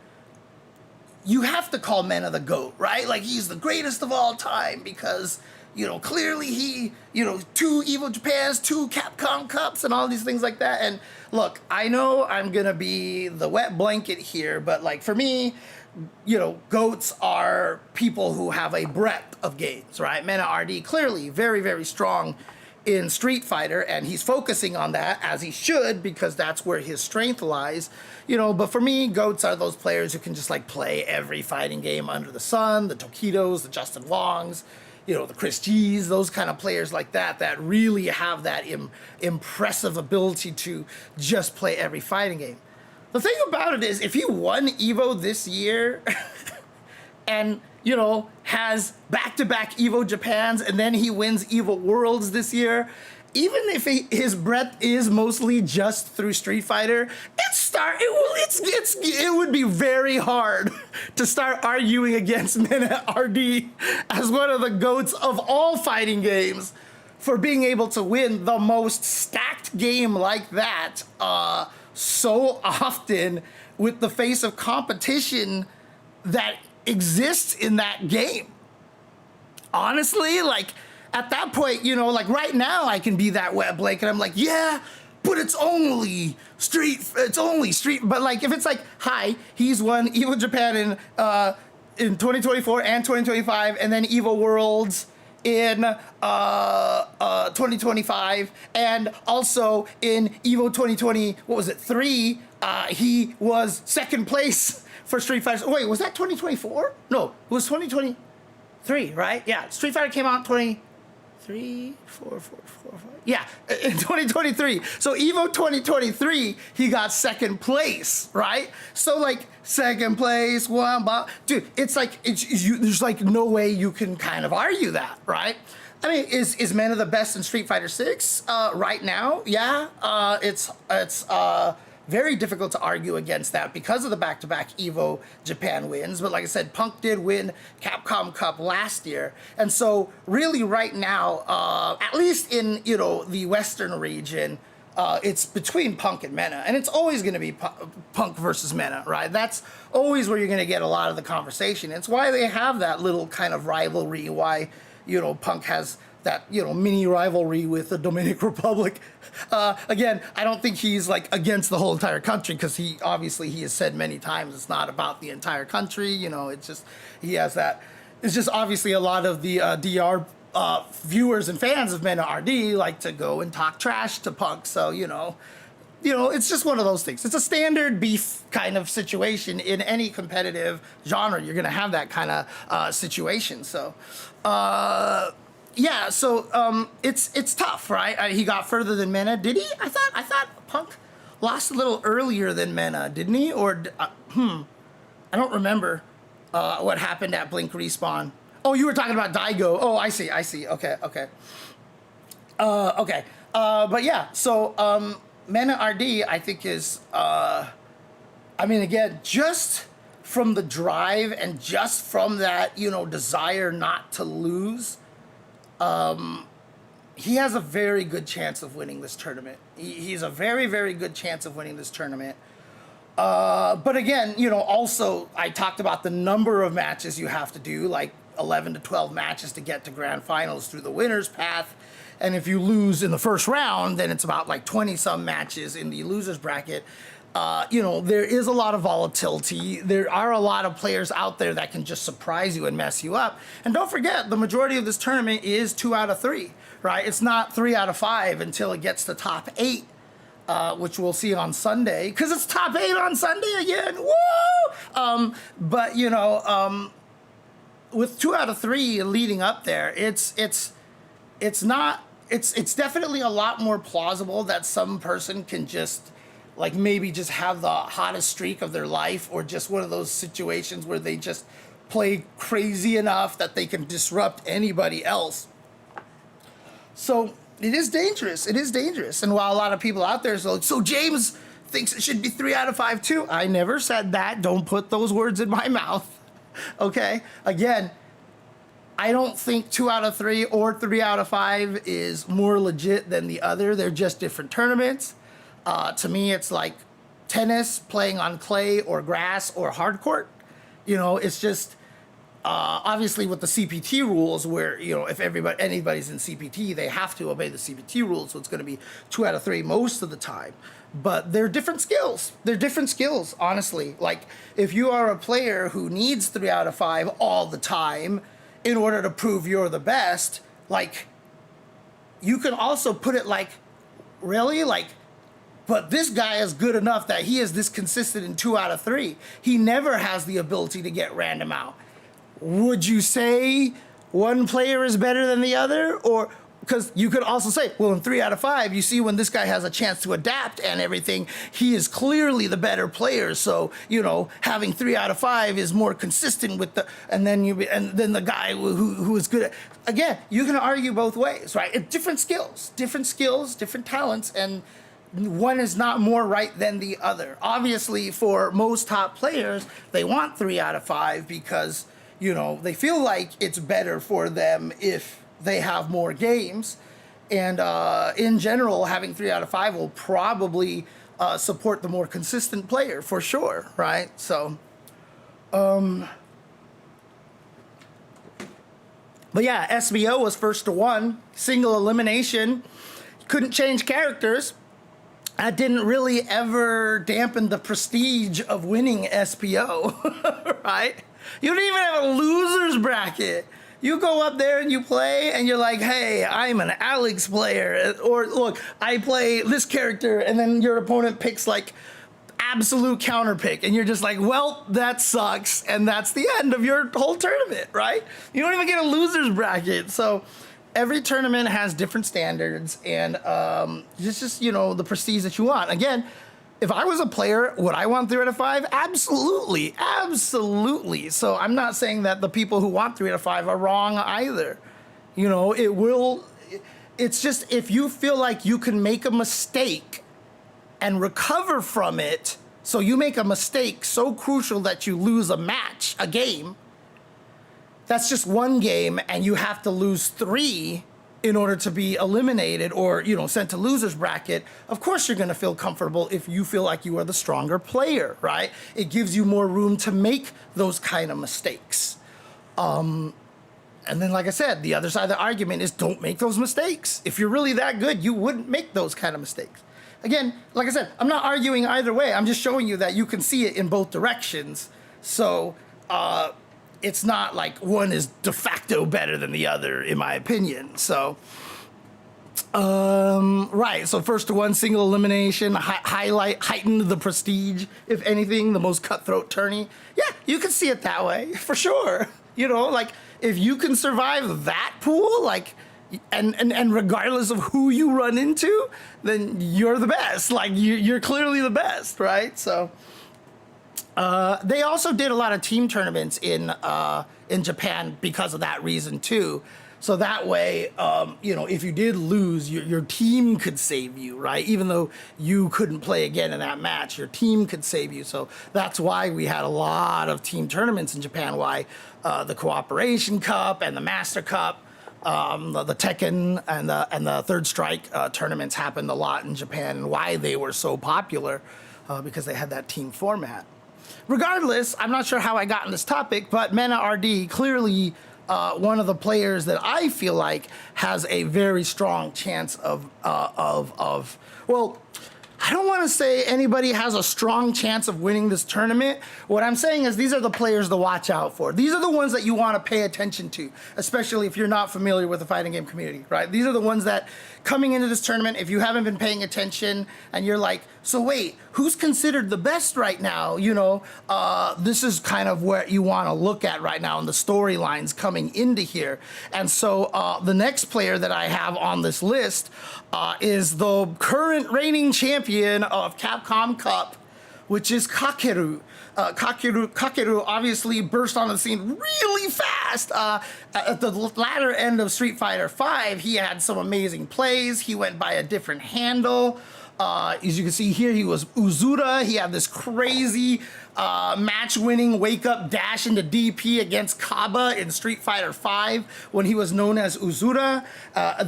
you have to call Mena the GOAT, right? Like, he's the greatest of all time because, you know, clearly he, you know, 2 Evo Japans, 2 Capcom Cups, and all these things like that. And look, I know I'm gonna be the wet blanket here, but like, for me, GOATs are people who have a breadth of games, right? Mena RD clearly very, very strong in Street Fighter, and he's focusing on that, as he should, because that's where his strength lies. But for me, GOATs are those players who can just like play every fighting game under the sun, the Tokitos, the Justin Longs, the Chris G's, those kind of players like that really have that impressive ability to just play every fighting game. The thing about it is, if he won Evo this year and, has back-to-back Evo Japans, and then he wins Evo Worlds this year, even if his breadth is mostly just through Street Fighter, it would be very hard to start arguing against Mena RD as one of the GOATs of all fighting games for being able to win the most stacked game like that so often with the face of competition that exists in that game. Honestly, like at that point, like right now I can be that wet blanket. I'm like, yeah, but it's only street. But like if it's like, hi, he's won Evo Japan in 2024 and 2025, and then Evo Worlds in 2025, and also in Evo 2020, what was it, 3, he was second place for Street Fighter. Wait, was that 2024? No, it was 2023, right? Yeah, Street Fighter came out 23, 4, 5. Yeah, in 2023. So Evo 2023, he got second place, right? So like second place, dude, it's like there's like no way you can kind of argue that, right? I mean, is Mena the best in Street Fighter 6 right now? Yeah, it's very difficult to argue against that because of the back-to-back Evo Japan wins. But like I said, Punk did win Capcom Cup last year. And so really right now, at least in, the Western region, it's between Punk and Mena. And it's always going to be Punk versus Mena, right? That's always where you're going to get a lot of the conversation. It's why they have that little kind of rivalry, why, Punk has that, mini rivalry with the Dominican Republic. Again, I don't think he's like against the whole entire country, because he has said many times it's not about the entire country. It's just, he has that. It's just obviously a lot of the DR viewers and fans of Mena RD like to go and talk trash to Punk. So, it's just one of those things. It's a standard beef kind of situation in any competitive genre. You're going to have that kind of situation. So, yeah, so it's tough, right? He got further than Mena. Did he? I thought Punk lost a little earlier than Mena, didn't he? Or I don't remember what happened at Blink Respawn. Oh, you were talking about Daigo. Oh, I see. Okay. Okay. But yeah, so Mena RD, I think is, again, just from the drive and just from that, desire not to lose, he has a very good chance of winning this tournament. He's a very, very good chance of winning this tournament. But again, also I talked about the number of matches you have to do, like 11 to 12 matches to get to grand finals through the winner's path. And if you lose in the first round, then it's about like 20 some matches in the loser's bracket. There is a lot of volatility. There are a lot of players out there that can just surprise you and mess you up. And don't forget, the majority of this tournament is 2 out of 3, right? It's not 3 out of 5 until it gets to top 8, which we'll see on Sunday, because it's top 8 on Sunday again. Woo! With 2 out of 3 leading up there, it's definitely a lot more plausible that some person can just, like, maybe just have the hottest streak of their life, or just one of those situations where they just play crazy enough that they can disrupt anybody else. So it is dangerous. And while a lot of people out there are so James thinks it should be 3 out of 5 too, I never said that. Don't put those words in my mouth. Okay? Again, I don't think 2 out of 3 or 3 out of 5 is more legit than the other. They're just different tournaments. To me, it's like tennis playing on clay or grass or hard court. It's just obviously with the CPT rules, where if anybody's in CPT, they have to obey the CPT rules, so it's going to be 2 out of 3 most of the time. But they're different skills. They're different skills, honestly. Like, if you are a player who needs 3 out of 5 all the time in order to prove you're the best, like, you can also put it like, really? Like, but this guy is good enough that he is this consistent in 2 out of 3. He never has the ability to get random out. Would you say one player is better than the other? Or, because you could also say, well, in 3 out of 5, you see when this guy has a chance to adapt and everything, he is clearly the better player. So, having 3 out of 5 is more consistent with and then the guy who is good at, again, you can argue both ways, right? Different skills, different talents, and one is not more right than the other. Obviously, for most top players, they want 3 out of 5 because, they feel like it's better for them if they have more games. And in general, having 3 out of 5 will probably support the more consistent player for sure, right? So, but yeah, SBO was first to 1, single elimination, couldn't change characters. That didn't really ever dampen the prestige of winning SPO, right? You don't even have a loser's bracket. You go up there and you play and you're like, hey, I'm an Alex player. Or look, I play this character, and then your opponent picks like absolute counter pick. And you're just like, well, that sucks. And that's the end of your whole tournament, right? You don't even get a loser's bracket. So every tournament has different standards, and just the prestige that you want. Again, if I was a player, would I want 3 out of 5? Absolutely, absolutely. So I'm not saying that the people who want 3 out of 5 are wrong either. It's just, if you feel like you can make a mistake and recover from it, so you make a mistake so crucial that you lose a game, that's just one game, and you have to lose 3 in order to be eliminated or, sent to loser's bracket. Of course you're going to feel comfortable if you feel like you are the stronger player, right? It gives you more room to make those kind of mistakes. And then, like I said, the other side of the argument is don't make those mistakes. If you're really that good, you wouldn't make those kind of mistakes. Again, like I said, I'm not arguing either way. I'm just showing you that you can see it in both directions. So, it's not like one is de facto better than the other, in my opinion. So, right. So first to 1, single elimination, heightened the prestige, if anything, the most cutthroat tourney. Yeah, you can see it that way, for sure. Like, if you can survive that pool, like, and regardless of who you run into, then you're the best. Like, you're clearly the best, right? So, they also did a lot of team tournaments in Japan because of that reason too. So that way, if you did lose, your team could save you, right? Even though you couldn't play again in that match, your team could save you. So that's why we had a lot of team tournaments in Japan. Why the Cooperation Cup and the Master Cup, the Tekken and the Third Strike tournaments happened a lot in Japan, and why they were so popular because they had that team format. Regardless, I'm not sure how I got on this topic, but Mena RD, clearly one of the players that I feel like has a very strong chance of well, I don't want to say anybody has a strong chance of winning this tournament. What I'm saying is these are the players to watch out for. These are the ones that you want to pay attention to, especially if you're not familiar with the fighting game community, right? These are the ones that, coming into this tournament, if you haven't been paying attention and you're like, so wait, who's considered the best right now? This is kind of where you want to look at right now in the storylines coming into here. And so the next player that I have on this list is the current reigning champion of Capcom Cup, which is Kakeru. Kakeru obviously burst onto the scene really fast. At the latter end of Street Fighter V, he had some amazing plays. He went by a different handle. As you can see here, he was Uzura. He had this crazy match-winning wake-up dash into DP against Kaba in Street Fighter V when he was known as Uzura.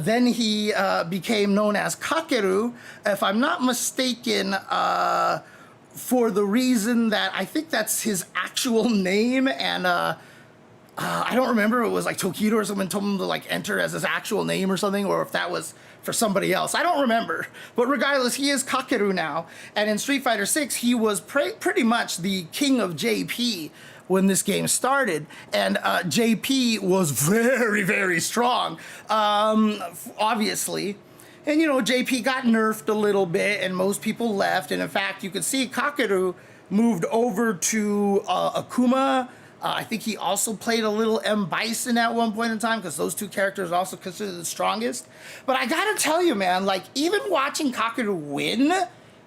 Then he became known as Kakeru, if I'm not mistaken, for the reason that I think that's his actual name, and I don't remember if it was like Tokido or someone told him to like enter as his actual name or something, or if that was for somebody else. I don't remember. But regardless, he is Kakeru now. And in Street Fighter 6, he was pretty much the king of JP when this game started. And JP was very, very strong, obviously. And, you know, JP got nerfed a little bit and most people left. And in fact, you could see Kakeru moved over to Akuma. I think he also played a little M. Bison at one point in time because those two characters are also considered the strongest. But I gotta tell you, man, like even watching Kakeru win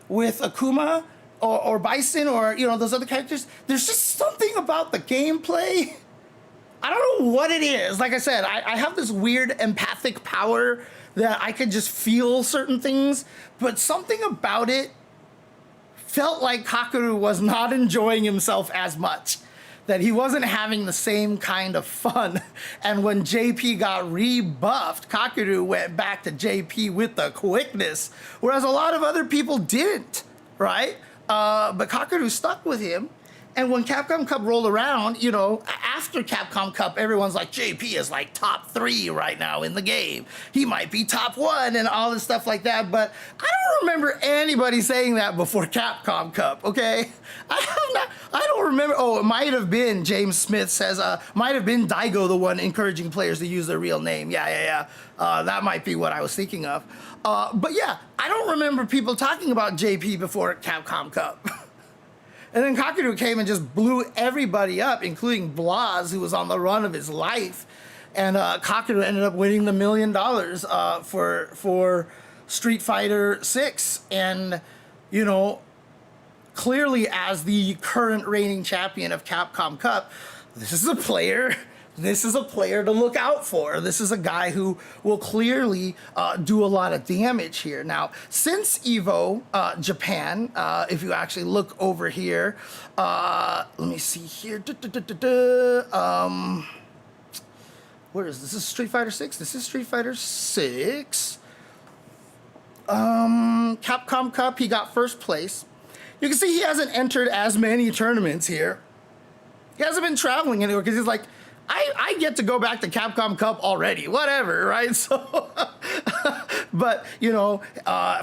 with Akuma or Bison or, you know, those other characters, there's just something about the gameplay. I don't know what it is. Like I said, I have this weird empathic power that I could just feel certain things, but something about it felt like Kakeru was not enjoying himself as much, that he wasn't having the same kind of fun. And when JP got rebuffed, Kakeru went back to JP with the quickness, whereas a lot of other people didn't, right? But Kakeru stuck with him. And when Capcom Cup rolled around, you know, after Capcom Cup, everyone's like, JP is like top 3 right now in the game. He might be top 1 and all this stuff like that. But I don't remember anybody saying that before Capcom Cup, okay? I don't remember. Oh, it might have been, James Smith says, might have been Daigo the one encouraging players to use their real name. Yeah. That might be what I was thinking of. But yeah, I don't remember people talking about JP before Capcom Cup. And then Kakeru came and just blew everybody up, including Blas, who was on the run of his life. And Kakeru ended up winning the $1 million for Street Fighter 6. And, you know, clearly as the current reigning champion of Capcom Cup, this is a player to look out for. This is a guy who will clearly do a lot of damage here. Now, since EVO Japan, if you actually look over here, let me see here. Where is this? This is Street Fighter 6. This is Street Fighter 6. Capcom Cup, he got first place. You can see he hasn't entered as many tournaments here. He hasn't been traveling anywhere because he's like, I get to go back to Capcom Cup already, whatever, right? So, but, you know,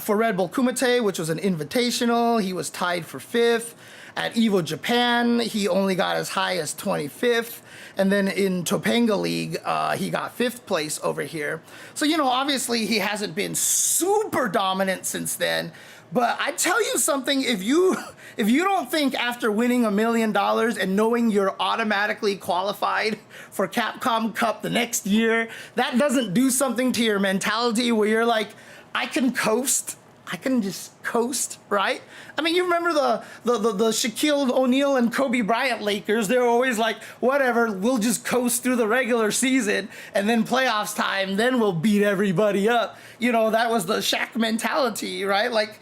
for Red Bull Kumite, which was an invitational, he was tied for 5th. At EVO Japan, he only got as high as 25th. And then in Topanga League, he got 5th place over here. So, you know, obviously he hasn't been super dominant since then. But I tell you something, if you don't think after winning $1 million and knowing you're automatically qualified for Capcom Cup the next year, that doesn't do something to your mentality where you're like, I can coast. I can just coast, right? I mean, you remember the Shaquille O'Neal and Kobe Bryant Lakers? They're always like, whatever, we'll just coast through the regular season and then playoffs time, then we'll beat everybody up. You know, that was the Shaq mentality, right? Like,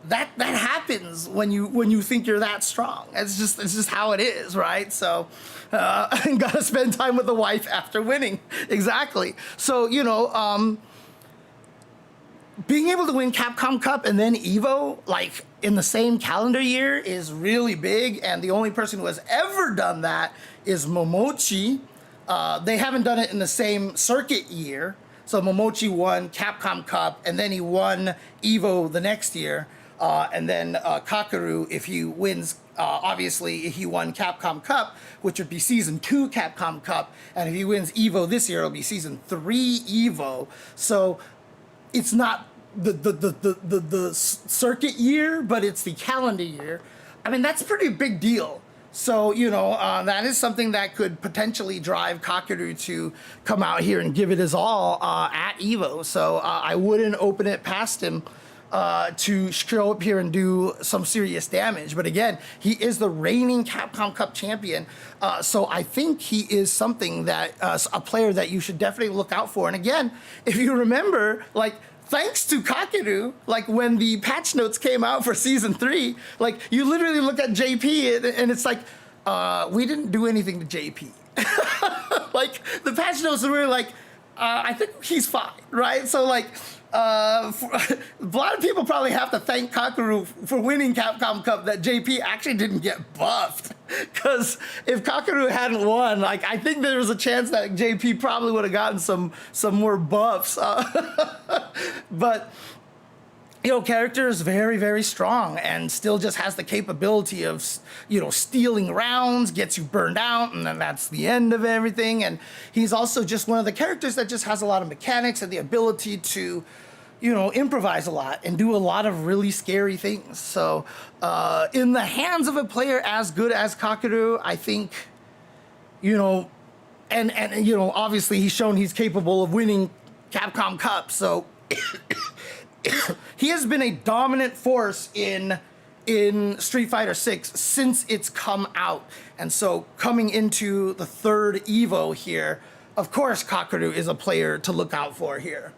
that happens when you think you're that strong. It's just how it is, right? So, gotta spend time with the wife after winning. Exactly. So, you know, being able to win Capcom Cup and then EVO, like, in the same calendar year is really big, and the only person who has ever done that is Momochi. They haven't done it in the same circuit year. So Momochi won Capcom Cup, and then he won EVO the next year. And then Kakeru, if he wins, obviously he won Capcom Cup, which would be Season 2 Capcom Cup. And if he wins EVO this year, it'll be Season 3 EVO. So it's not the circuit year, but it's the calendar year. I mean, that's a pretty big deal. So, you know, that is something that could potentially drive Kakeru to come out here and give it his all at EVO. So I wouldn't open it past him to show up here and do some serious damage. But again, he is the reigning Capcom Cup champion. So I think he is something that, a player that you should definitely look out for. And again, if you remember, like, thanks to Kakeru, like when the patch notes came out for Season 3, like you literally look at JP and it's like, we didn't do anything to JP. Like the patch notes were like, I think he's fine, right? So like, a lot of people probably have to thank Kakaru for winning Capcom Cup that JP actually didn't get buffed. Because if Kakaru hadn't won, like, I think there was a chance that JP probably would have gotten some more buffs. But you know, character is very, very strong and still just has the capability of, you know, stealing rounds, gets you burned out, and then that's the end of everything. And he's also just one of the characters that just has a lot of mechanics and the ability to, you know, improvise a lot and do a lot of really scary things. So in the hands of a player as good as Kakaru, I think, you know, and you know, obviously he's shown he's capable of winning Capcom Cup, so he has been a dominant force in Street Fighter 6 since it's come out. And so coming into the third Evo here, of course Kakaru is a player to look out for here.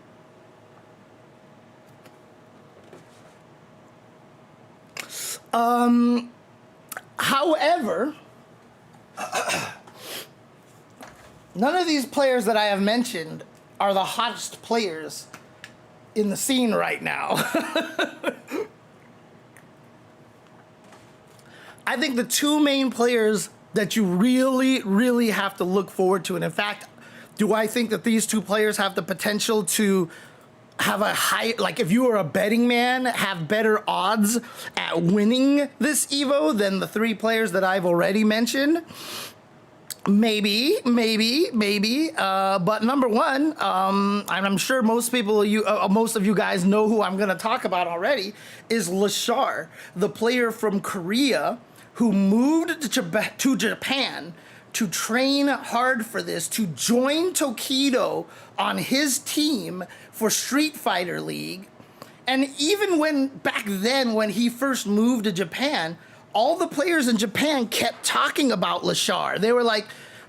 However, none of these players that I have mentioned are the hottest players in the scene right now. I think the two main players that you really, really have to look forward to, and in fact, do I think that these two players have the potential to have a high, like if you were a betting man, have better odds at winning this Evo than the three players that I've already mentioned? Maybe. But number one, and I'm sure most people, most of you guys know who I'm going to talk about already, is Lashar, the player from Korea who moved to Japan to train hard for this, to join Tokido on his team for Street Fighter League. And even when back then, when he first moved to Japan, all the players in Japan kept talking about Lashar. They were like,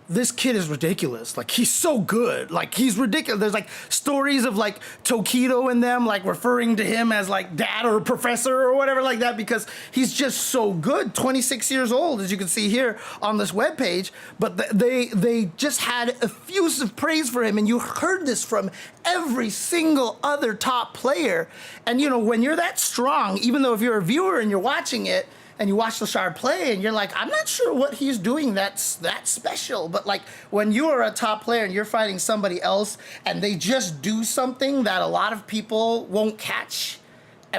this kid is ridiculous. Like, he's so good. Like, he's ridiculous. There's like stories of like Tokido and them like referring to him as like dad or professor or whatever like that, because he's just so good. 26 years old, as you can see here on this webpage. But they just had effusive praise for him. And you heard this from every single other top player. And you know, when you're that strong, even though if you're a viewer and you're watching it, and you watch Lashar play, and you're like, I'm not sure what he's doing that's that special. But like, when you are a top player and you're fighting somebody else, and they just do something that a lot of people won't catch,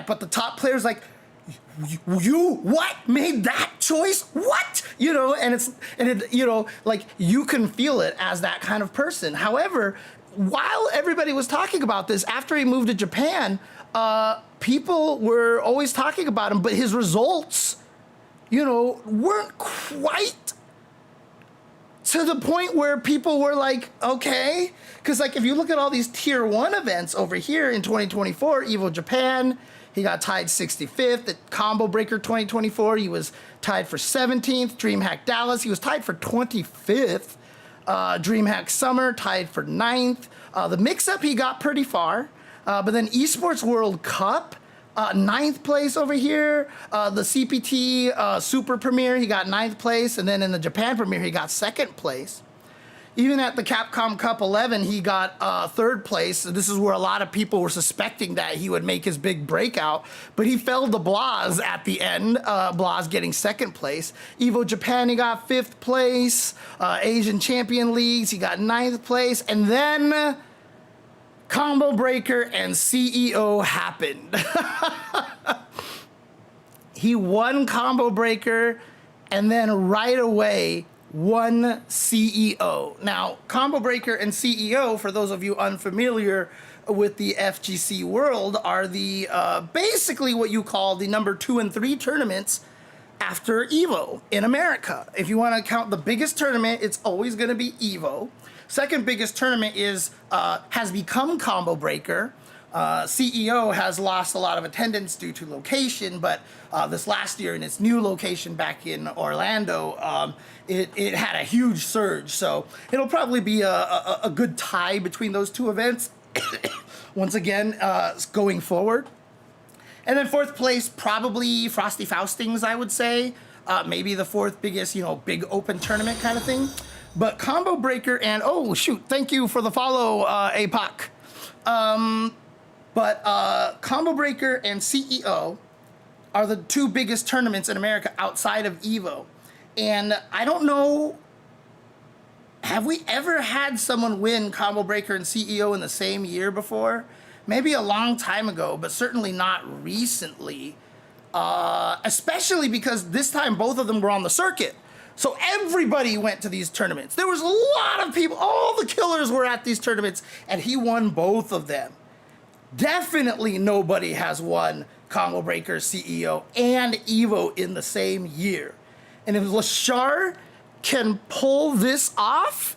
but the top player's like, you what made that choice? What? You know, and it, you know, like, you can feel it as that kind of person. However, while everybody was talking about this, after he moved to Japan, people were always talking about him, but his results, you know, weren't quite to the point where people were like, okay. Because like, if you look at all these tier 1 events over here in 2024, Evo Japan, he got tied 65th. At Combo Breaker 2024, he was tied for 17th. DreamHack Dallas, he was tied for 25th. DreamHack Summer, tied for 9th. The mix-up, he got pretty far. But then Esports World Cup, 9th place over here. The CPT Super Premiere, he got 9th place. And then in the Japan Premiere, he got 2nd place. Even at the Capcom Cup 11, he got 3rd place. This is where a lot of people were suspecting that he would make his big breakout. But he fell to Blaz at the end, Blaz getting 2nd place. Evo Japan, he got 5th place. Asian Champion Leagues, he got 9th place. And then Combo Breaker and CEO happened. He won Combo Breaker and then right away won CEO. Now, Combo Breaker and CEO, for those of you unfamiliar with the FGC world, are the basically what you call the number 2 and 3 tournaments after Evo in America. If you want to count the biggest tournament, it's always going to be Evo. Second biggest tournament is has become Combo Breaker. CEO has lost a lot of attendance due to location, but this last year in its new location back in Orlando, it had a huge surge. So it'll probably be a good tie between those two events once again going forward. And then 4th place, probably Frosty Faustings, I would say. Maybe the 4th biggest, you know, big open tournament kind of thing. But Combo Breaker and, oh shoot, thank you for the follow, APOC. But Combo Breaker and CEO are the two biggest tournaments in America outside of EVO. And I don't know, have we ever had someone win Combo Breaker and CEO in the same year before? Maybe a long time ago, but certainly not recently. Especially because this time both of them were on the circuit. So everybody went to these tournaments. There was a lot of people, all the killers were at these tournaments, and he won both of them. Definitely nobody has won Combo Breaker, CEO, and EVO in the same year. And if Lashar can pull this off,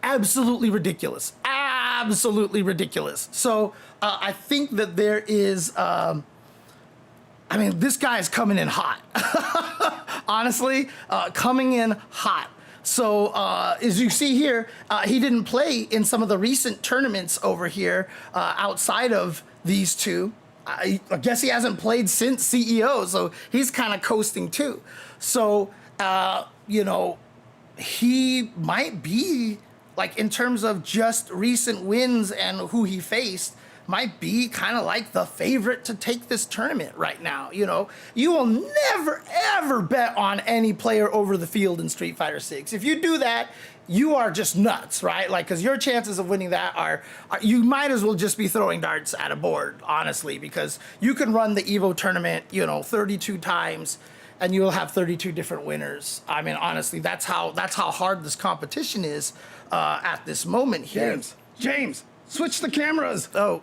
absolutely ridiculous. Absolutely ridiculous. So I think that there is, I mean, this guy is coming in hot. Honestly, coming in hot. So as you see here, he didn't play in some of the recent tournaments over here outside of these two. I guess he hasn't played since CEO, so he's kind of coasting too. So, you know, he might be, like, in terms of just recent wins and who he faced, might be kind of like the favorite to take this tournament right now. You know, you will never, ever bet on any player over the field in Street Fighter 6. If you do that, you are just nuts, right? Like, because your chances of winning that are, you might as well just be throwing darts at a board, honestly, because you can run the EVO tournament, you know, 32 times, and you'll have 32 different winners. I mean, honestly, that's how hard this competition is at this moment here. James, switch the cameras. Oh.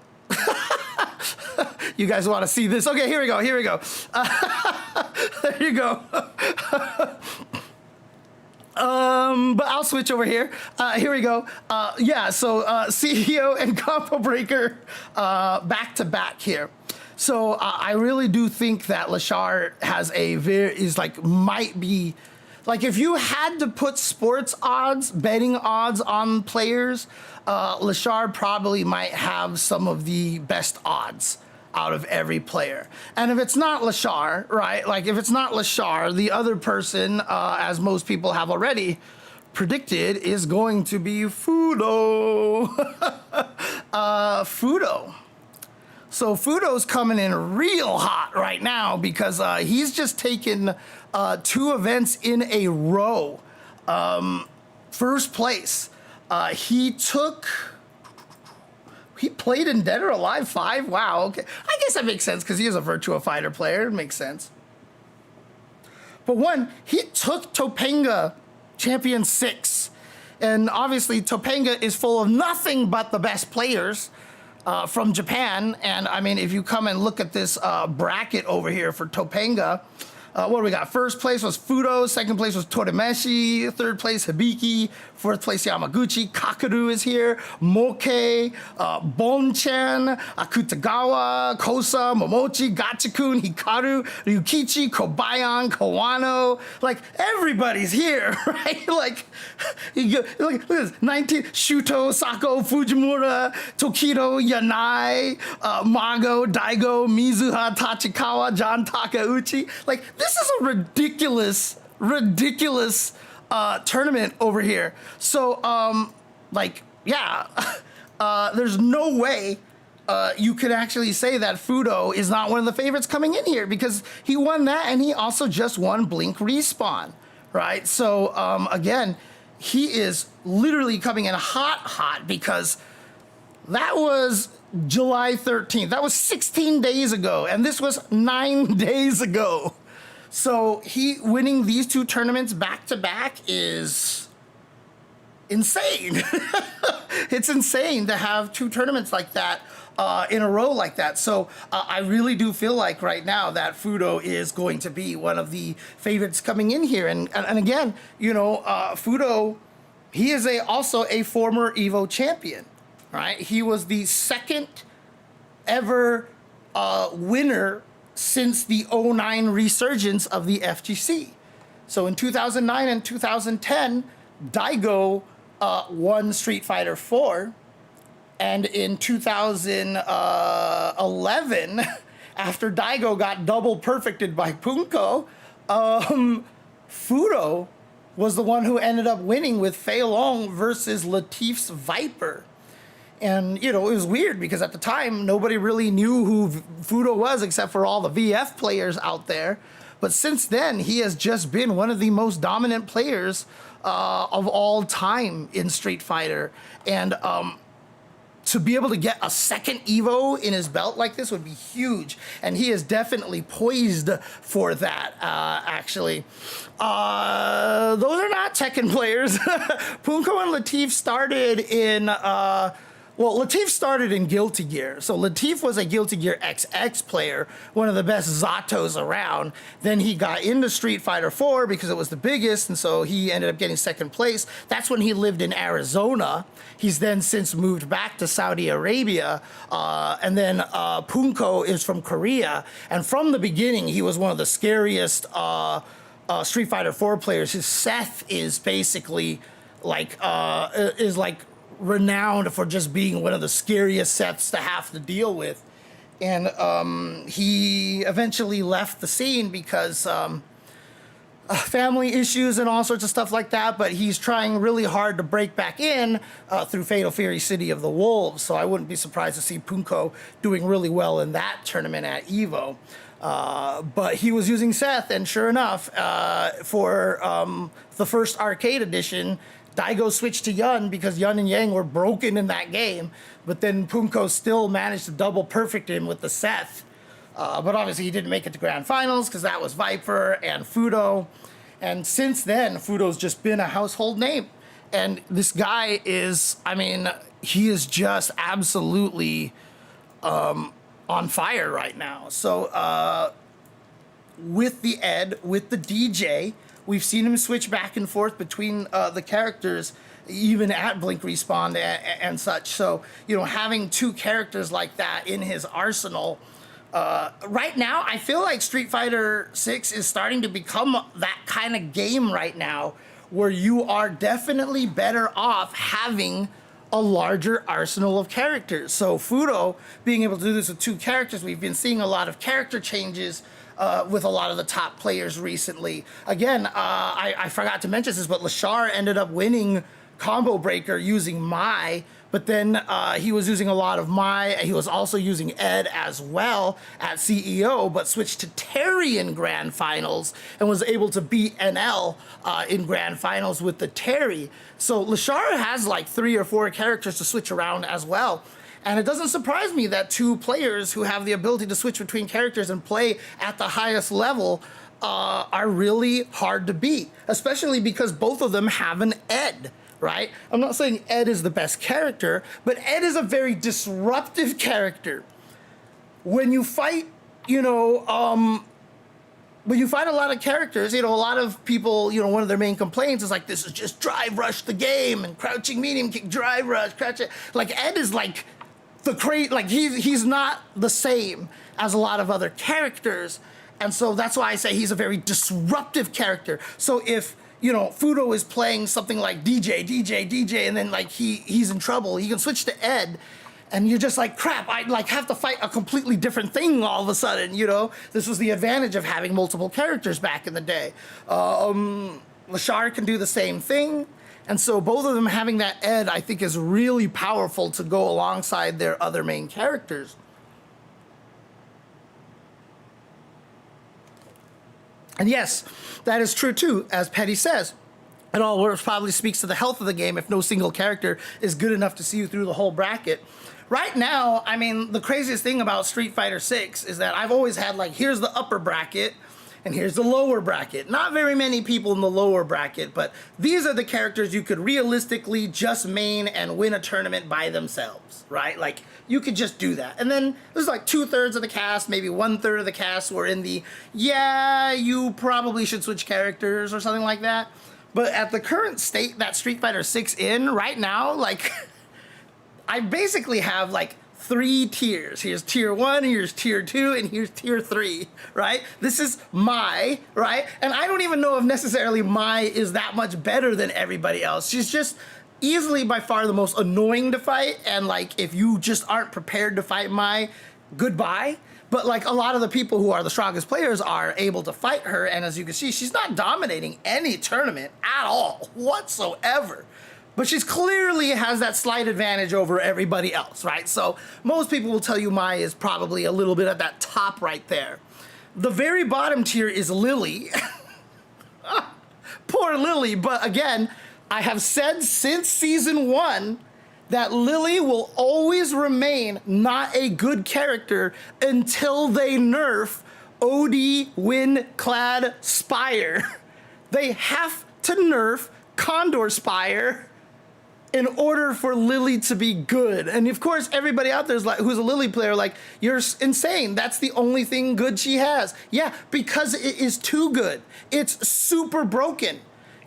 You guys want to see this? Okay, here we go. There you go. But I'll switch over here. Here we go. Yeah, so CEO and Combo Breaker back to back here. So I really do think that Lashar has might be, like, if you had to put sports odds, betting odds on players, Lashar probably might have some of the best odds out of every player. And if it's not Lashar, right, like if it's not Lashar, the other person, as most people have already predicted, is going to be Fudo. Fudo. So Fudo's coming in real hot right now because he's just taken 2 events in a row. First place. He played in Dead or Alive 5? Wow, okay. I guess that makes sense because he is a Virtua Fighter player. It makes sense. But one, he took Topanga Champion 6. And obviously Topanga is full of nothing but the best players from Japan. And I mean, if you come and look at this bracket over here for Topanga, what do we got? First place was Fudo, second place was Toremeshi, third place Hibiki, fourth place Yamaguchi, Kakaru is here, Moke, Bonchan, Akutagawa, Kosa, Momochi, Gachikun, Hikaru, Ryukichi, Kobayan, Kawano, like everybody's here, right? Like, look at this, 19, Shuto, Sako, Fujimura, Tokido, Yanai, Mago, Daigo, Mizuha, Tachikawa, John Takeuchi, like, this is a ridiculous tournament over here. So, like, yeah, there's no way you could actually say that Fudo is not one of the favorites coming in here because he won that and he also just won Blink Respawn, right? So, again, he is literally coming in hot because that was July 13th. That was 16 days ago, and this was 9 days ago. So he winning these 2 tournaments back to back is insane. It's insane to have 2 tournaments like that in a row like that. So I really do feel like right now that Fudo is going to be one of the favorites coming in here. And again, you know, Fudo, he is also a former EVO champion, right? He was the second ever winner since the 2009 resurgence of the FGC. So in 2009 and 2010, Daigo won Street Fighter 4. And in 2011, after Daigo got double perfected by Punko, Fudo was the one who ended up winning with Fei Long versus Latif's Viper. And, you know, it was weird because at the time, nobody really knew who Fudo was except for all the VF players out there. But since then, he has just been one of the most dominant players of all time in Street Fighter. And to be able to get a second Evo in his belt like this would be huge. And he is definitely poised for that, actually. Those are not Tekken players. Punko and Latif started in... well, Latif started in Guilty Gear. So Latif was a Guilty Gear XX player, one of the best Zatos around. Then he got into Street Fighter 4 because it was the biggest, and so he ended up getting second place. That's when he lived in Arizona. He's then since moved back to Saudi Arabia. And then Punko is from Korea. And from the beginning, he was one of the scariest Street Fighter 4 players. His Seth is basically like, renowned for just being one of the scariest sets to have to deal with. And he eventually left the scene because family issues and all sorts of stuff like that, but he's trying really hard to break back in through Fatal Fury City of the Wolves, so I wouldn't be surprised to see Punko doing really well in that tournament at EVO. But he was using Seth, and sure enough, for the first arcade edition, Daigo switched to Yun because Yun and Yang were broken in that game, but then Punko still managed to double perfect him with the Seth. But obviously he didn't make it to Grand Finals because that was Viper and Fudo. And since then, Fudo's just been a household name. And this guy is, I mean, he is just absolutely on fire right now. So with the Ed, with the DJ, we've seen him switch back and forth between the characters, even at Blink Respawn and such. So, you know, having two characters like that in his arsenal, right now, I feel like Street Fighter 6 is starting to become that kind of game right now, where you are definitely better off having a larger arsenal of characters. So Fudo being able to do this with two characters, we've been seeing a lot of character changes with a lot of the top players recently. Again, I forgot to mention this, but Lashar ended up winning Combo Breaker using Mai, but then he was using a lot of Mai. He was also using Ed as well at CEO, but switched to Terry in Grand Finals and was able to beat NL in Grand Finals with the Terry. So Lashar has like 3 or 4 characters to switch around as well. And it doesn't surprise me that two players who have the ability to switch between characters and play at the highest level are really hard to beat, especially because both of them have an Ed, right? I'm not saying Ed is the best character, but Ed is a very disruptive character. When you fight, you know, when you fight a lot of characters, you know, a lot of people, you know, one of their main complaints is like, this is just drive rush the game and crouching medium kick, drive rush, crouch it. Like Ed is like, like he's not the same as a lot of other characters, and so that's why I say he's a very disruptive character. So if, you know, Fudo is playing something like DJ, and then like he's in trouble, he can switch to Ed, and you're just like, crap, I like have to fight a completely different thing all of a sudden, you know? This was the advantage of having multiple characters back in the day. Lashar can do the same thing. And so both of them having that Ed, I think, is really powerful to go alongside their other main characters. And yes, that is true too, as Petty says. It all probably speaks to the health of the game if no single character is good enough to see you through the whole bracket. Right now, I mean, the craziest thing about Street Fighter 6 is that I've always had, like, here's the upper bracket, and here's the lower bracket. Not very many people in the lower bracket, but these are the characters you could realistically just main and win a tournament by themselves, right? Like, you could just do that. And then there's like 2/3 of the cast, maybe 1/3 of the cast were in the, yeah, you probably should switch characters or something like that. But at the current state that Street Fighter 6 in right now, like, I basically have like 3 tiers. Here's tier 1, here's tier 2, and here's tier 3, right? This is Mai, right? And I don't even know if necessarily Mai is that much better than everybody else. She's just easily by far the most annoying to fight, and like if you just aren't prepared to fight Mai, goodbye. But like a lot of the people who are the strongest players are able to fight her, and as you can see, she's not dominating any tournament at all whatsoever. But she's clearly has that slight advantage over everybody else, right? So most people will tell you Mai is probably a little bit at that top right there. The very bottom tier is Lily. Poor Lily, but again, I have said since season 1 that Lily will always remain not a good character until they nerf OD Wind-clad Spire. They have to nerf Condor Spire in order for Lily to be good. And of course, everybody out there is like, who's a Lily player, like, you're insane. That's the only thing good she has. Yeah, because it is too good. It's super broken.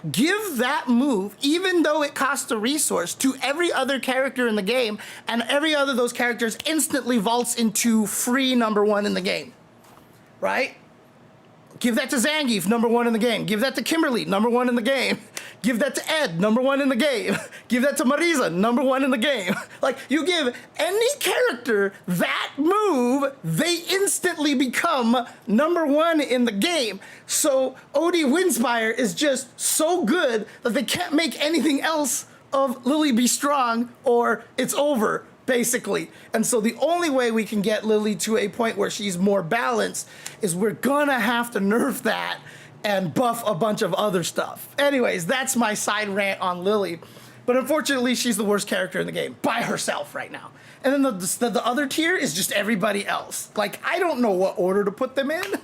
Give that move, even though it costs a resource, to every other character in the game, and every other of those characters instantly vaults into free #1 in the game, right? Give that to Zangief, #1 in the game. Give that to Kimberly, #1 in the game. Give that to Ed, #1 in the game. Give that to Marisa, #1 in the game. Like, you give any character that move, they instantly become #1 in the game. So OD Windspire is just so good that they can't make anything else of Lily be strong or it's over, basically. And so the only way we can get Lily to a point where she's more balanced is we're gonna have to nerf that and buff a bunch of other stuff. Anyways, that's my side rant on Lily. But unfortunately, she's the worst character in the game by herself right now. And then the other tier is just everybody else. Like, I don't know what order to put them in.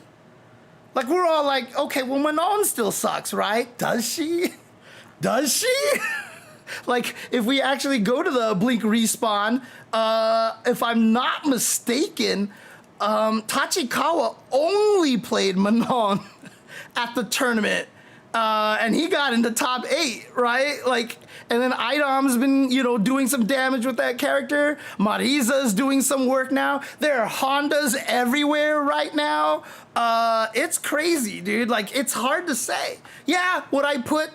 Like, we're all like, okay, well, Manon still sucks, right? Does she? Does she? Like, if we actually go to the Blink respawn, if I'm not mistaken, Tachikawa only played Manon at the tournament, and he got into top 8, right? Like, and then Idom's been, you know, doing some damage with that character. Marisa's doing some work now. There are Hondas everywhere right now. It's crazy, dude. Like, it's hard to say. Yeah, would I put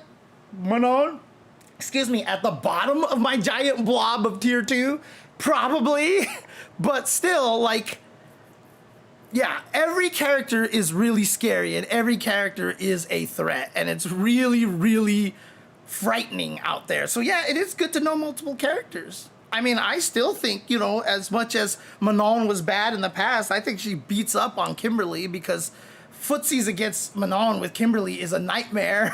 Manon, excuse me, at the bottom of my giant blob of tier 2? Probably. But still, like, yeah, every character is really scary and every character is a threat, and it's really, really frightening out there. So yeah, it is good to know multiple characters. I mean, I still think, you know, as much as Manon was bad in the past, I think she beats up on Kimberly, because footsies against Manon with Kimberly is a nightmare.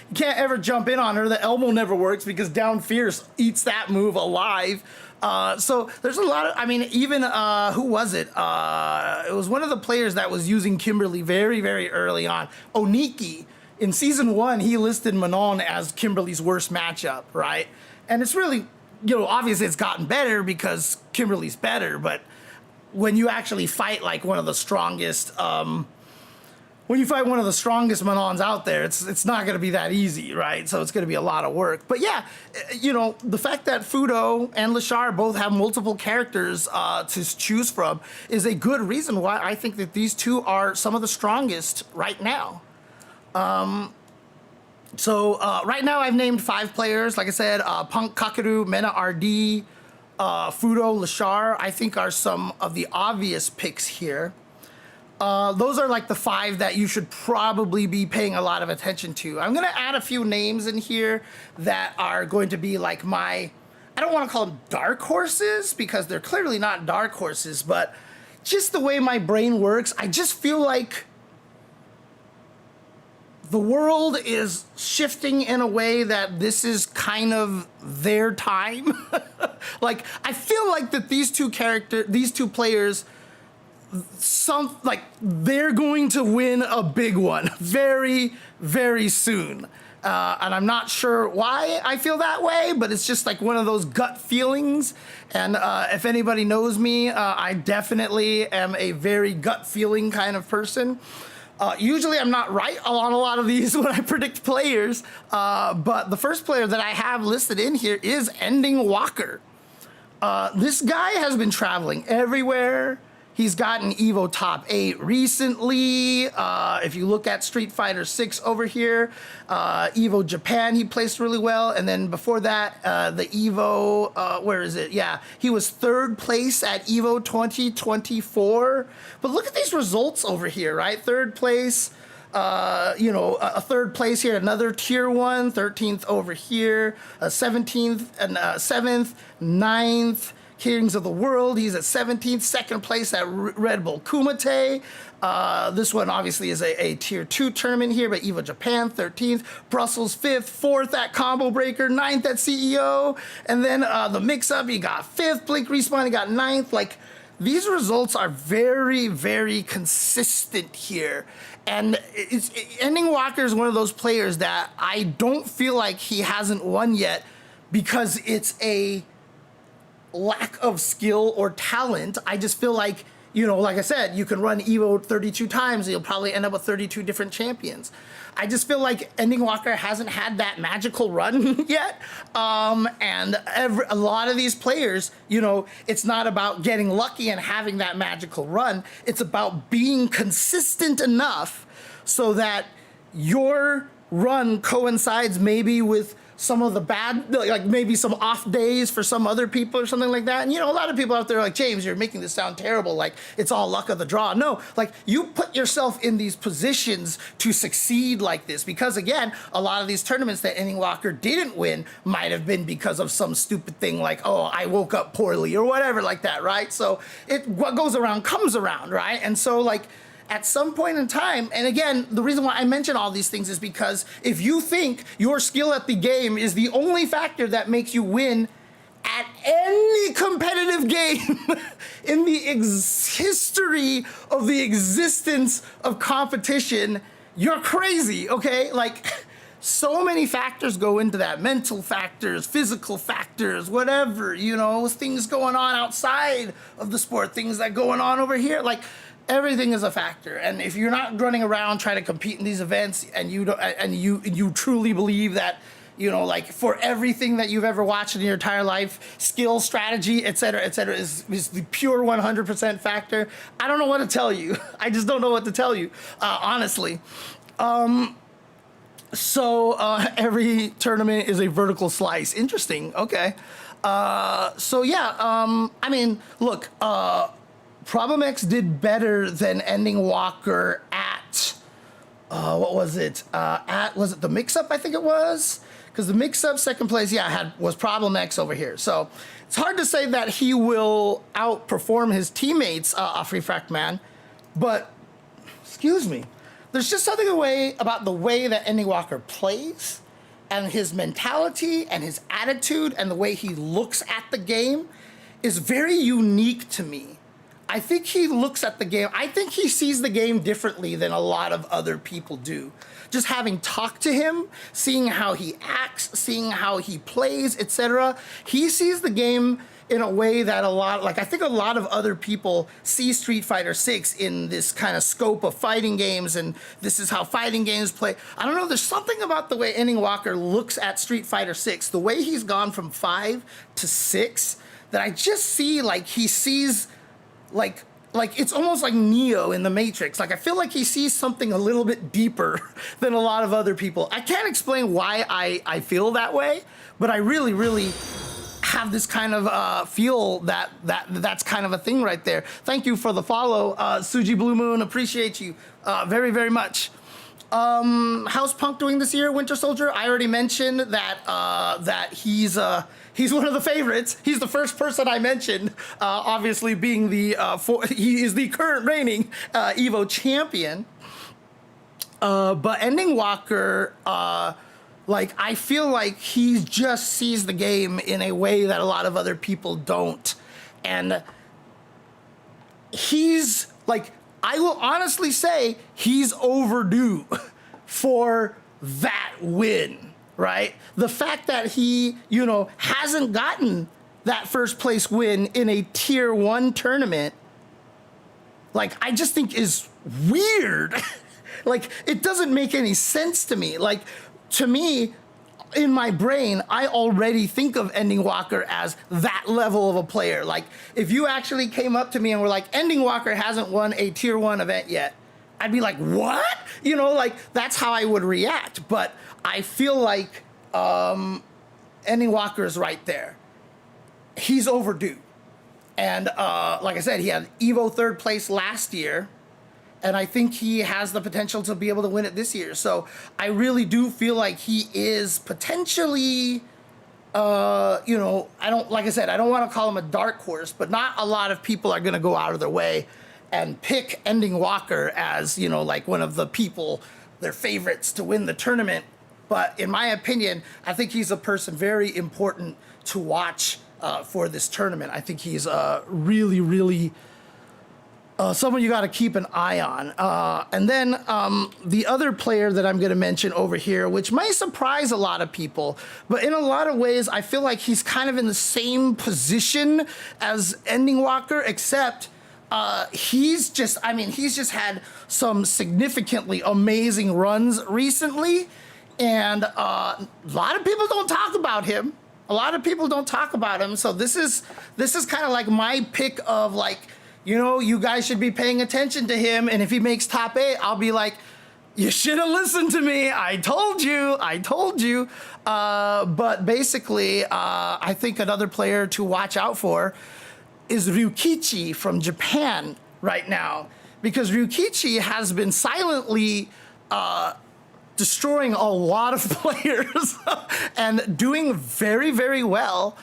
You can't ever jump in on her. The elbow never works because Down Fierce eats that move alive. So there's a lot of, I mean, even, who was it? It was one of the players that was using Kimberly very, very early on. Oniki, in season 1, he listed Manon as Kimberly's worst matchup, right? And it's really, you know, obviously it's gotten better because Kimberly's better, but when you actually fight like one of the strongest, when you fight one of the strongest Manons out there, it's not going to be that easy, right? So it's going to be a lot of work. But yeah, you know, the fact that Fudo and Lashar both have multiple characters to choose from is a good reason why I think that these two are some of the strongest right now. So right now I've named 5 players. Like I said, Punk, Kakeru, Mena RD, Fudo, Lashar, I think are some of the obvious picks here. Those are like the 5 that you should probably be paying a lot of attention to. I'm going to add a few names in here that are going to be like my, I don't want to call them dark horses because they're clearly not dark horses, but just the way my brain works, I just feel like the world is shifting in a way that this is kind of their time. Like, I feel like that these two players, they're going to win a big one very, very soon. And I'm not sure why I feel that way, but it's just like one of those gut feelings. And if anybody knows me, I definitely am a very gut feeling kind of person. Usually I'm not right on a lot of these when I predict players, but the first player that I have listed in here is Ending Walker. This guy has been traveling everywhere. He's gotten Evo top 8 recently. If you look at Street Fighter 6 over here, Evo Japan, he placed really well. And then before that, the Evo, where is it? Yeah, he was 3rd place at Evo 2024. But look at these results over here, right? 3rd place, a third place here, another tier 1, 13th over here, 17th and 7th, 9th. Kings of the World, he's at 17th, second place at Red Bull Kumite. This one obviously is a tier 2 tournament here, but Evo Japan 13th, Brussels 5th, 4th at Combo Breaker, 9th at CEO, and then the mix-up, he got 5th, Blink Respawn, he got 9th. Like, these results are very, very consistent here. And Ending Walker is one of those players that I don't feel like he hasn't won yet because it's a lack of skill or talent. I just feel like, like I said, you can run Evo 32 times and you'll probably end up with 32 different champions. I just feel like Ending Walker hasn't had that magical run yet. And a lot of these players, it's not about getting lucky and having that magical run. It's about being consistent enough so that your run coincides maybe with some of the bad, like maybe some off days for some other people or something like that. And a lot of people out there are like, James, you're making this sound terrible, like it's all luck of the draw. No, like you put yourself in these positions to succeed like this, because again, a lot of these tournaments that Ending Walker didn't win might have been because of some stupid thing like, oh, I woke up poorly or whatever like that, right? So what goes around comes around, right? And so like, at some point in time, and again, the reason why I mention all these things is because if you think your skill at the game is the only factor that makes you win at any competitive game in the history of the existence of competition, you're crazy, okay? Like, so many factors go into that. Mental factors, physical factors, whatever, things going on outside of the sport, things that going on over here. Like, everything is a factor. And if you're not running around trying to compete in these events and you truly believe that, like for everything that you've ever watched in your entire life, skill, strategy, et cetera, is the pure 100% factor, I don't know what to tell you. I just don't know what to tell you, honestly. So every tournament is a vertical slice. Interesting. Okay. So yeah, I mean, look, Problem X did better than Ending Walker at, what was it? Was it the mix-up, I think it was? Because the mix-up second place, was Problem X over here. So it's hard to say that he will outperform his teammates, Free Frack Man, but, excuse me, there's just something about the way that Ending Walker plays and his mentality and his attitude and the way he looks at the game is very unique to me. I think he looks at the game, I think he sees the game differently than a lot of other people do. Just having talked to him, seeing how he acts, seeing how he plays, etc. He sees the game in a way that I think a lot of other people see Street Fighter 6 in this kind of scope of fighting games, and this is how fighting games play. I don't know, there's something about the way Ending Walker looks at Street Fighter 6, the way he's gone from 5 to 6, that I just see like he sees like it's almost like Neo in the Matrix. Like I feel like he sees something a little bit deeper than a lot of other people. I can't explain why I feel that way, but I really, really have this kind of feel that's kind of a thing right there. Thank you for the follow, Suji Blue Moon. Appreciate you very, very much. How's Punk doing this year, Winter Soldier? I already mentioned that he's one of the favorites. He's the first person I mentioned, obviously being he is the current reigning Evo champion. But Ending Walker, I feel like he just sees the game in a way that a lot of other people don't. And he's like, I will honestly say he's overdue for that win, right? The fact that he, hasn't gotten that first place win in a tier 1 tournament, I just think is weird. It doesn't make any sense to me. To me, in my brain, I already think of Ending Walker as that level of a player. If you actually came up to me and were like, Ending Walker hasn't won a tier 1 event yet, I'd be like, what? That's how I would react. But I feel like Ending Walker is right there. He's overdue. And like I said, he had Evo 3rd place last year. and I think he has the potential to be able to win it this year. So I really do feel like he is potentially, you know, like I said, I don't want to call him a dark horse, but not a lot of people are going to go out of their way and pick Ending Walker as, you know, like one of the people, their favorites to win the tournament. But in my opinion, I think he's a person very important to watch for this tournament. I think he's really, really someone you got to keep an eye on. And then the other player that I'm going to mention over here, which may surprise a lot of people, but in a lot of ways, I feel like he's kind of in the same position as Ending Walker, except he's just had some significantly amazing runs recently. And a lot of people don't talk about him. A lot of people don't talk about him. So this is kind of like my pick of like, you know, you guys should be paying attention to him. And if he makes top 8, I'll be like, you should have listened to me. I told you. But basically, I think another player to watch out for is Ryukichi from Japan right now. Because Ryukichi has been silently destroying a lot of players and doing very, very well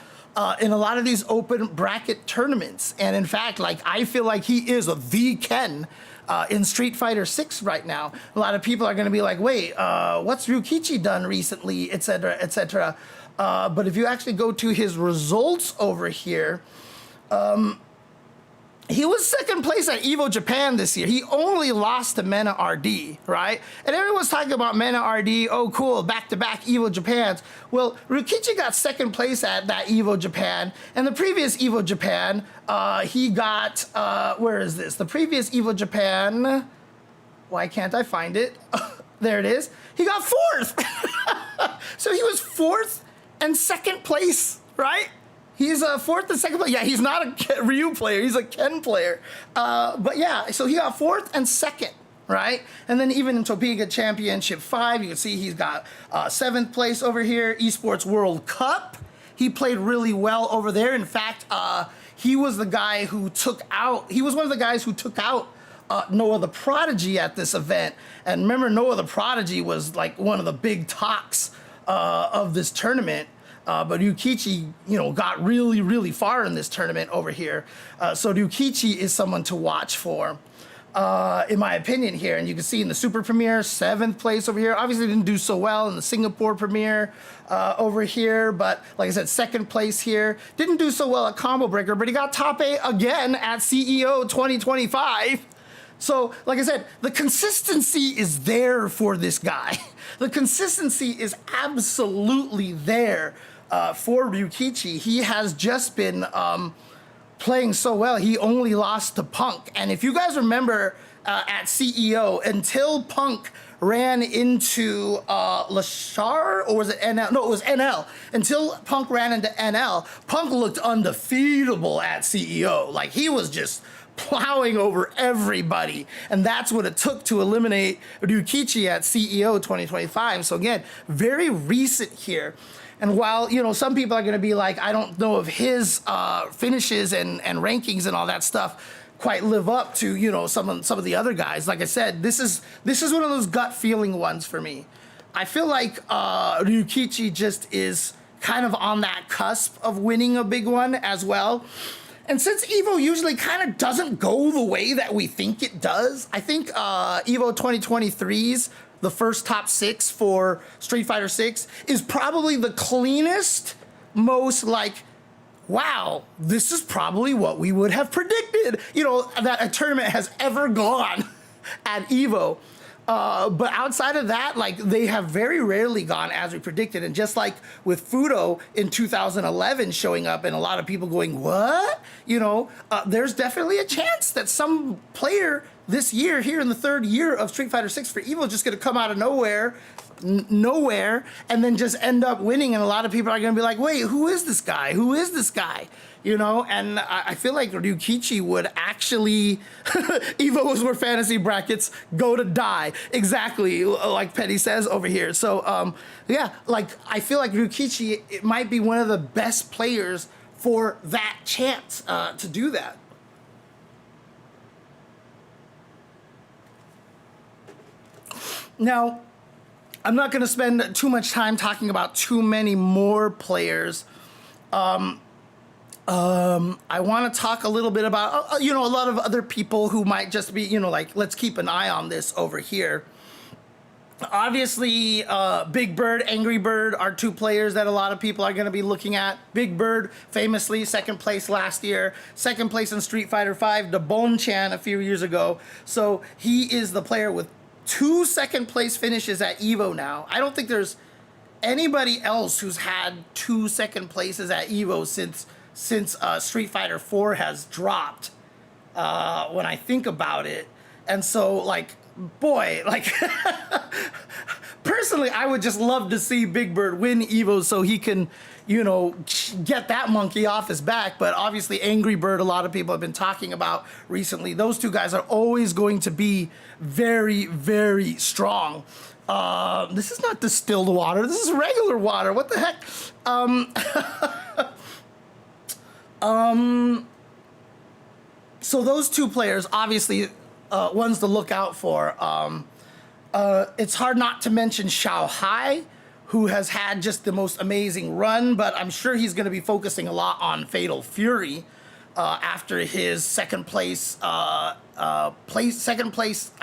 in a lot of these open bracket tournaments. And in fact, like, I feel like he is the Ken in Street Fighter 6 right now. A lot of people are going to be like, wait, what's Ryukichi done recently, etc., etc. But if you actually go to his results over here, he was second place at Evo Japan this year. He only lost to Mena RD, right? And everyone's talking about Mena RD. Oh, cool, back-to-back Evo Japans. Well, Ryukichi got second place at that Evo Japan. And the previous Evo Japan, he got, where is this? The previous Evo Japan, why can't I find it? There it is. He got 4th. So he was 4th and second place, right? He's 4th and second place. Yeah, he's not a Ryu player. He's a Ken player. But yeah, so he got 4th and 2nd, right? And then even in Topeka Championship 5, you can see he's got 7th place over here. Esports World Cup, he played really well over there. In fact, he was the guy who took out, he was one of the guys who took out Noah the Prodigy at this event. And remember, Noah the Prodigy was like one of the big talks of this tournament. But Ryukichi, you know, got really, really far in this tournament over here. So Ryukichi is someone to watch for, in my opinion here. And you can see in the Super Premiere, 7th place over here. Obviously didn't do so well in the Singapore Premiere over here. But like I said, 2nd place here. Didn't do so well at Combo Breaker, but he got top 8 again at CEO 2025. So, like I said, the consistency is there for this guy. The consistency is absolutely there for Ryukichi. He has just been playing so well. He only lost to Punk. And if you guys remember at CEO, until Punk ran into Lashar, or was it NL? No, it was NL. Until Punk ran into NL, Punk looked undefeatable at CEO. Like, he was just plowing over everybody, and that's what it took to eliminate Ryukichi at CEO 2025. So again, very recent here. And while, you know, some people are going to be like, I don't know if his finishes and rankings and all that stuff quite live up to, you know, some of the other guys. Like I said, this is one of those gut feeling ones for me. I feel like Ryukichi just is kind of on that cusp of winning a big one as well. And since Evo usually kind of doesn't go the way that we think it does, I think Evo 2023's, the first top 6 for Street Fighter 6, is probably the cleanest, most like, wow, this is probably what we would have predicted, you know, that a tournament has ever gone at Evo. But outside of that, like, they have very rarely gone as we predicted. And just like with Fudo in 2011 showing up and a lot of people going, what? You know, there's definitely a chance that some player this year, here in the 3rd year of Street Fighter 6 for Evo, is just going to come out of nowhere, and then just end up winning. And a lot of people are going to be like, wait, who is this guy? Who is this guy? You know, and I feel like Ryukichi would actually, Evo is where fantasy brackets go to die. Exactly, like Petty says over here. So, yeah, like, I feel like Ryukichi, it might be one of the best players for that chance to do that. Now, I'm not going to spend too much time talking about too many more players. I want to talk a little bit about, a lot of other people who might just be, like, let's keep an eye on this over here. Obviously, Big Bird, Angry Bird are two players that a lot of people are going to be looking at. Big Bird, famously, second place last year. Second place in Street Fighter V, the Bon-chan a few years ago. So he is the player with 2 second place finishes at EVO now. I don't think there's anybody else who's had 2 second places at EVO since Street Fighter IV has dropped, when I think about it. And so, like, boy, like, personally, I would just love to see Big Bird win EVO so he can, get that monkey off his back. But obviously, Angry Bird, a lot of people have been talking about recently. Those two guys are always going to be very, very strong. This is not distilled water. This is regular water. What the heck? So those two players, obviously, ones to look out for. It's hard not to mention Xiao Hai, who has had just the most amazing run, but I'm sure he's going to be focusing a lot on Fatal Fury after his second place, I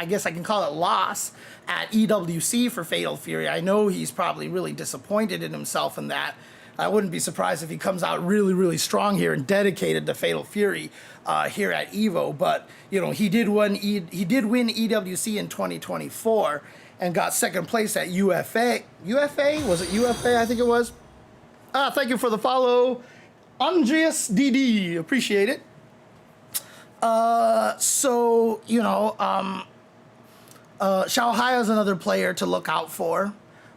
guess I can call it loss at EWC for Fatal Fury. I know he's probably really disappointed in himself in that. I wouldn't be surprised if he comes out really, really strong here and dedicated to Fatal Fury here at EVO. But he did win EWC in 2024 and got second place at UFA. UFA, was it UFA? I think it was. Thank you for the follow, Andreas DD. Appreciate it. Xiao Hai is another player to look out for.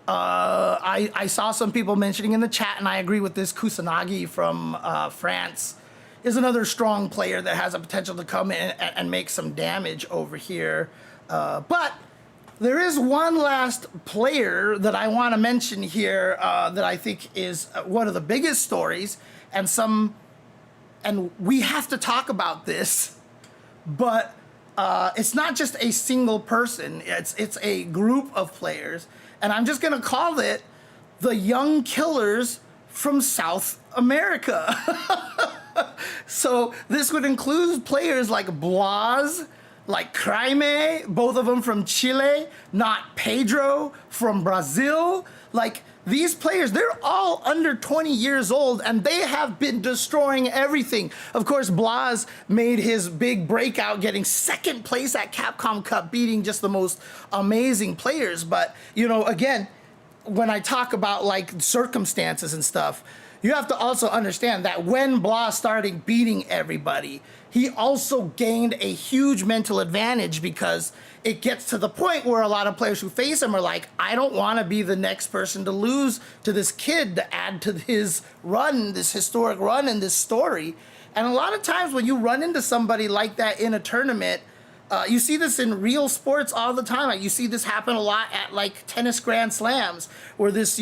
I saw some people mentioning in the chat, and I agree with this. Kusanagi from France is another strong player that has a potential to come in and make some damage over here. But there is one last player that I want to mention here that I think is one of the biggest stories, and we have to talk about this, but it's not just a single person. It's a group of players. And I'm just going to call it the Young Killers from South America. So this would include players like Blas, like Kraime, both of them from Chile, not Pedro from Brazil. Like, these players, they're all under 20 years old, and they have been destroying everything. Of course, Blas made his big breakout, getting second place at Capcom Cup, beating just the most amazing players. But, again, when I talk about, like, circumstances and stuff, you have to also understand that when Blas started beating everybody, he also gained a huge mental advantage, because it gets to the point where a lot of players who face him are like, I don't want to be the next person to lose to this kid to add to his run, this historic run in this story. And a lot of times when you run into somebody like that in a tournament, you see this in real sports all the time. Like, you see this happen a lot at, like, tennis Grand Slams, where this,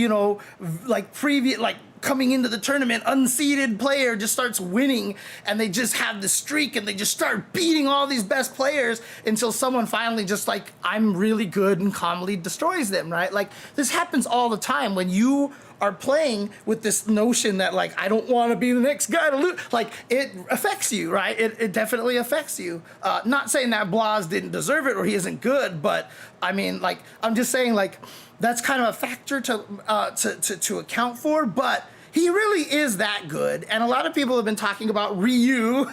coming into the tournament, unseeded player just starts winning, and they just have the streak, and they just start beating all these best players until someone finally just, like, I'm really good, and calmly destroys them, right? Like, this happens all the time when you are playing with this notion that, like, I don't want to be the next guy to lose. Like, it affects you, right? It definitely affects you. Not saying that Blas didn't deserve it or he isn't good, but I mean, like, I'm just saying, like, that's kind of a factor to account for. But he really is that good. And a lot of people have been talking about Ryu.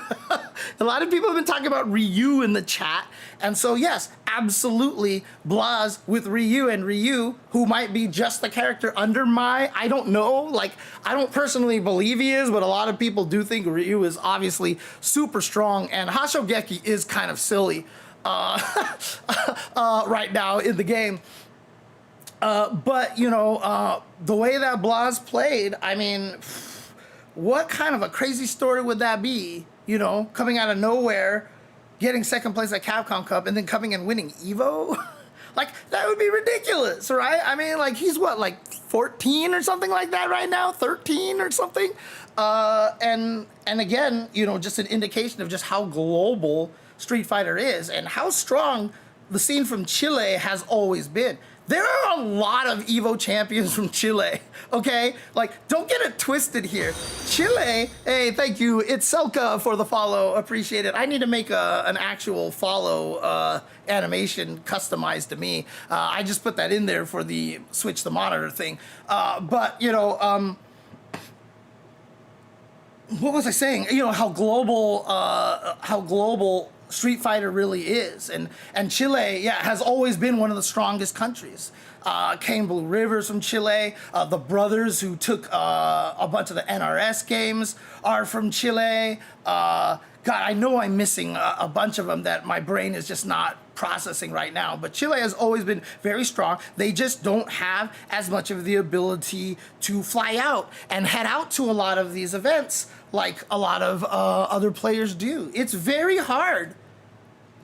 A lot of people have been talking about Ryu in the chat. And so, yes, absolutely, Blas with Ryu, and Ryu, who might be just the character under I don't know. Like, I don't personally believe he is, but a lot of people do think Ryu is obviously super strong. And Hashogeki is kind of silly right now in the game. But, the way that Blas played, I mean, what kind of a crazy story would that be? Coming out of nowhere, getting second place at Capcom Cup, and then coming and winning EVO? Like, that would be ridiculous, right? I mean, like, he's what, like 14 or something like that right now? 13 or something? And again, just an indication of just how global Street Fighter is and how strong the scene from Chile has always been. There are a lot of Evo champions from Chile, okay? Like, don't get it twisted here. Chile, hey, thank you. It's Selka for the follow. Appreciate it. I need to make an actual follow animation customized to me. I just put that in there for the switch the monitor thing. But, you know, what was I saying? You know, how global Street Fighter really is, and Chile, yeah, has always been one of the strongest countries. Kane Blue Rivers from Chile. The brothers who took a bunch of the NRS games are from Chile. God, I know I'm missing a bunch of them that my brain is just not processing right now. But Chile has always been very strong. They just don't have as much of the ability to fly out and head out to a lot of these events like a lot of other players do. It's very hard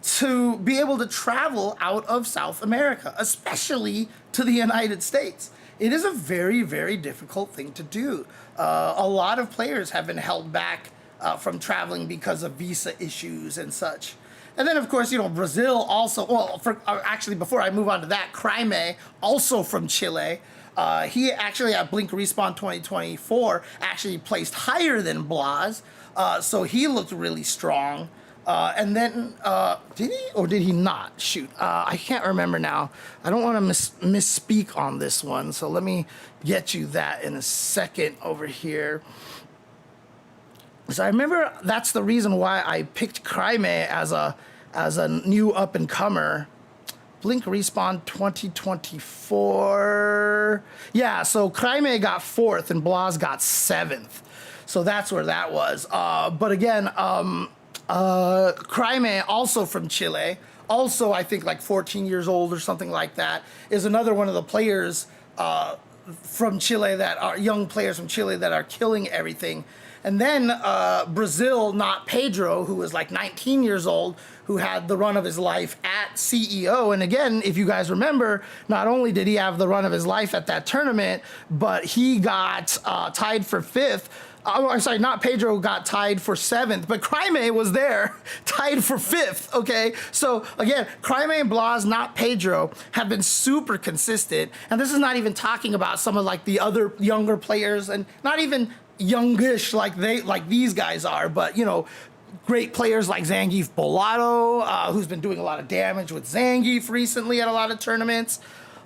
to be able to travel out of South America, especially to the United States. It is a very, very difficult thing to do. A lot of players have been held back from traveling because of visa issues and such. And then, of course, you know, Brazil also, well, actually, before I move on to that, Crimea, also from Chile. He actually, at Blink Respawn 2024, actually placed higher than Blas. So he looked really strong. And then, did he or did he not? Shoot, I can't remember now. I don't want to misspeak on this one, so let me get you that in a second over here. So I remember that's the reason why I picked Crimea as a new up and comer. Blink Respawn 2024. Yeah, so Crimea got 4th and Blas got 7th. So that's where that was. But again, Crimea, also from Chile, also I think like 14 years old or something like that, is another one of the players from Chile that are young players from Chile that are killing everything. And then Brazil, not Pedro, who was like 19 years old, who had the run of his life at CEO. And again, if you guys remember, not only did he have the run of his life at that tournament, but he got tied for 5th. I'm sorry, not Pedro got tied for 7th, but Crimea was there, tied for 5th, okay? So again, Crimea and Blas, not Pedro, have been super consistent. And this is not even talking about some of like the other younger players, and not even youngish like these guys are, but you know, great players like Zangief Bolato, who's been doing a lot of damage with Zangief recently at a lot of tournaments.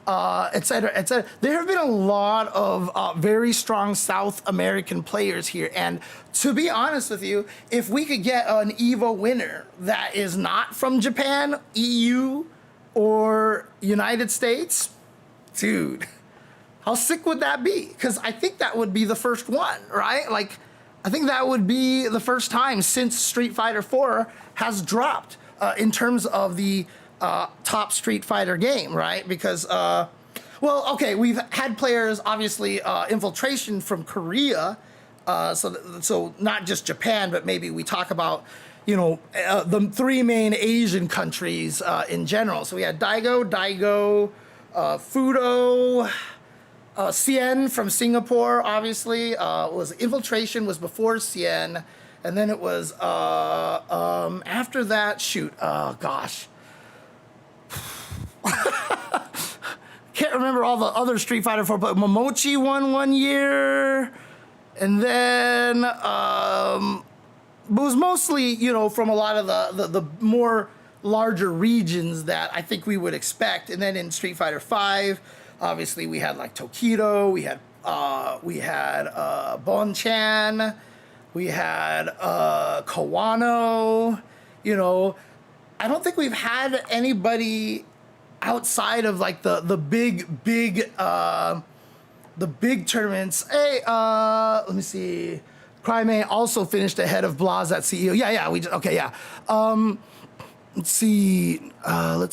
Et cetera, et cetera. There have been a lot of very strong South American players here. And to be honest with you, if we could get an EVO winner that is not from Japan, EU, or United States, dude, how sick would that be? Because I think that would be the first one, right? Like, I think that would be the first time since Street Fighter 4 has dropped in terms of the top Street Fighter game, right? Because, well, okay, we've had players, obviously, infiltration from Korea, so not just Japan, but maybe we talk about, you know, the 3 main Asian countries in general. So we had Daigo, Fudo, Cien from Singapore, obviously, was infiltration was before Cien, and then it was after that, shoot, gosh. Can't remember all the other Street Fighter 4, but Momochi won 1 year, and then it was mostly, you know, from a lot of the more larger regions that I think we would expect. And then in Street Fighter 5, obviously we had like Tokido, we had Bonchan, we had Kawano. You know, I don't think we've had anybody outside of like the big tournaments. Hey, let me see. Crimea also finished ahead of Blas at CEO. Yeah, we just, okay, yeah. Let's see. No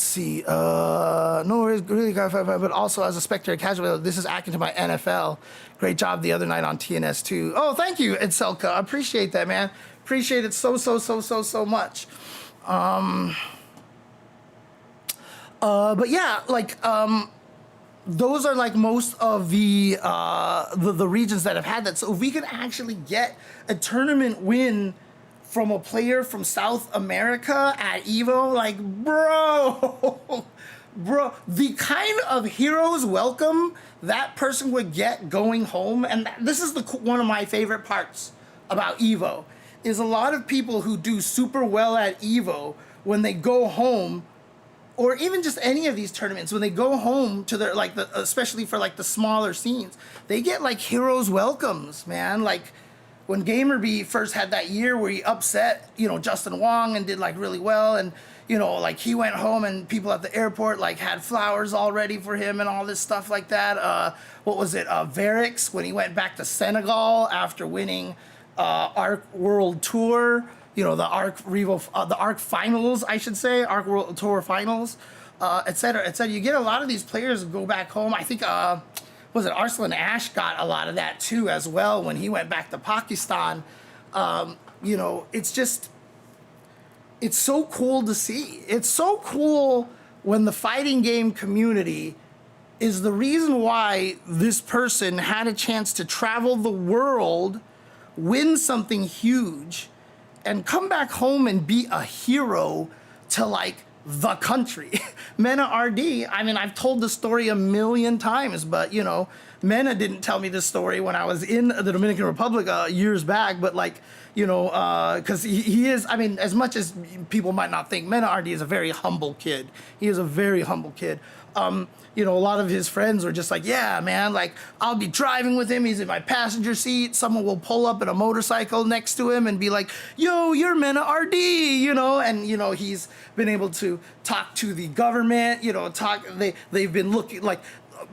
worries, really, but also as a spectator casual, this is acting to my NFL. Great job the other night on TNS too. Oh, thank you, Edselka. I appreciate that, man. Appreciate it so much. But yeah, like those are like most of the regions that have had that. So if we can actually get a tournament win from a player from South America at EVO, like, bro, bro, the kind of hero's welcome that person would get going home, and this is one of my favorite parts about Evo, is a lot of people who do super well at Evo, when they go home, or even just any of these tournaments, when they go home to their, like, especially for like the smaller scenes, they get like heroes welcomes, man. Like when Gamerby first had that year where he upset, Justin Wong and did like really well, and like he went home and people at the airport like had flowers all ready for him and all this stuff like that. What was it? Varix, when he went back to Senegal after winning Arc World Tour, the Arc Finals, I should say, Arc World Tour Finals, et cetera, et cetera. You get a lot of these players go back home. I think, was it Arslan Ash got a lot of that too as well when he went back to Pakistan. It's just, it's so cool to see. It's so cool when the fighting game community is the reason why this person had a chance to travel the world, win something huge, and come back home and be a hero to like the country. Mena RD, I mean, I've told the story a million times, but Mena didn't tell me this story when I was in the Dominican Republic years back, but like, because he is, I mean, as much as people might not think, Mena RD is a very humble kid. He is a very humble kid. A lot of his friends were just like, yeah, man, like I'll be driving with him. He's in my passenger seat. Someone will pull up in a motorcycle next to him and be like, yo, you're Mena RD, and, he's been able to talk to the government, they've been looking like,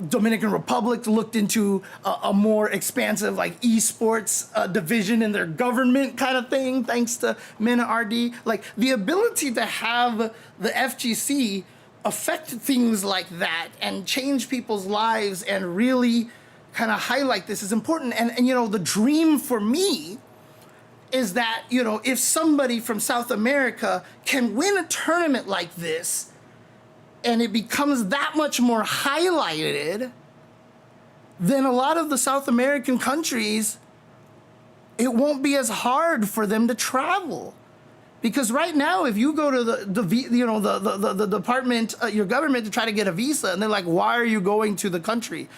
Dominican Republic looked into a more expansive like esports division in their government kind of thing, thanks to Mena RD. Like the ability to have the FGC affect things like that and change people's lives and really kind of highlight this is important. And the dream for me is that, if somebody from South America can win a tournament like this, and it becomes that much more highlighted, then a lot of the South American countries, it won't be as hard for them to travel. Because right now, if you go to the department, your government, to try to get a visa, and they're like, why are you going to the country?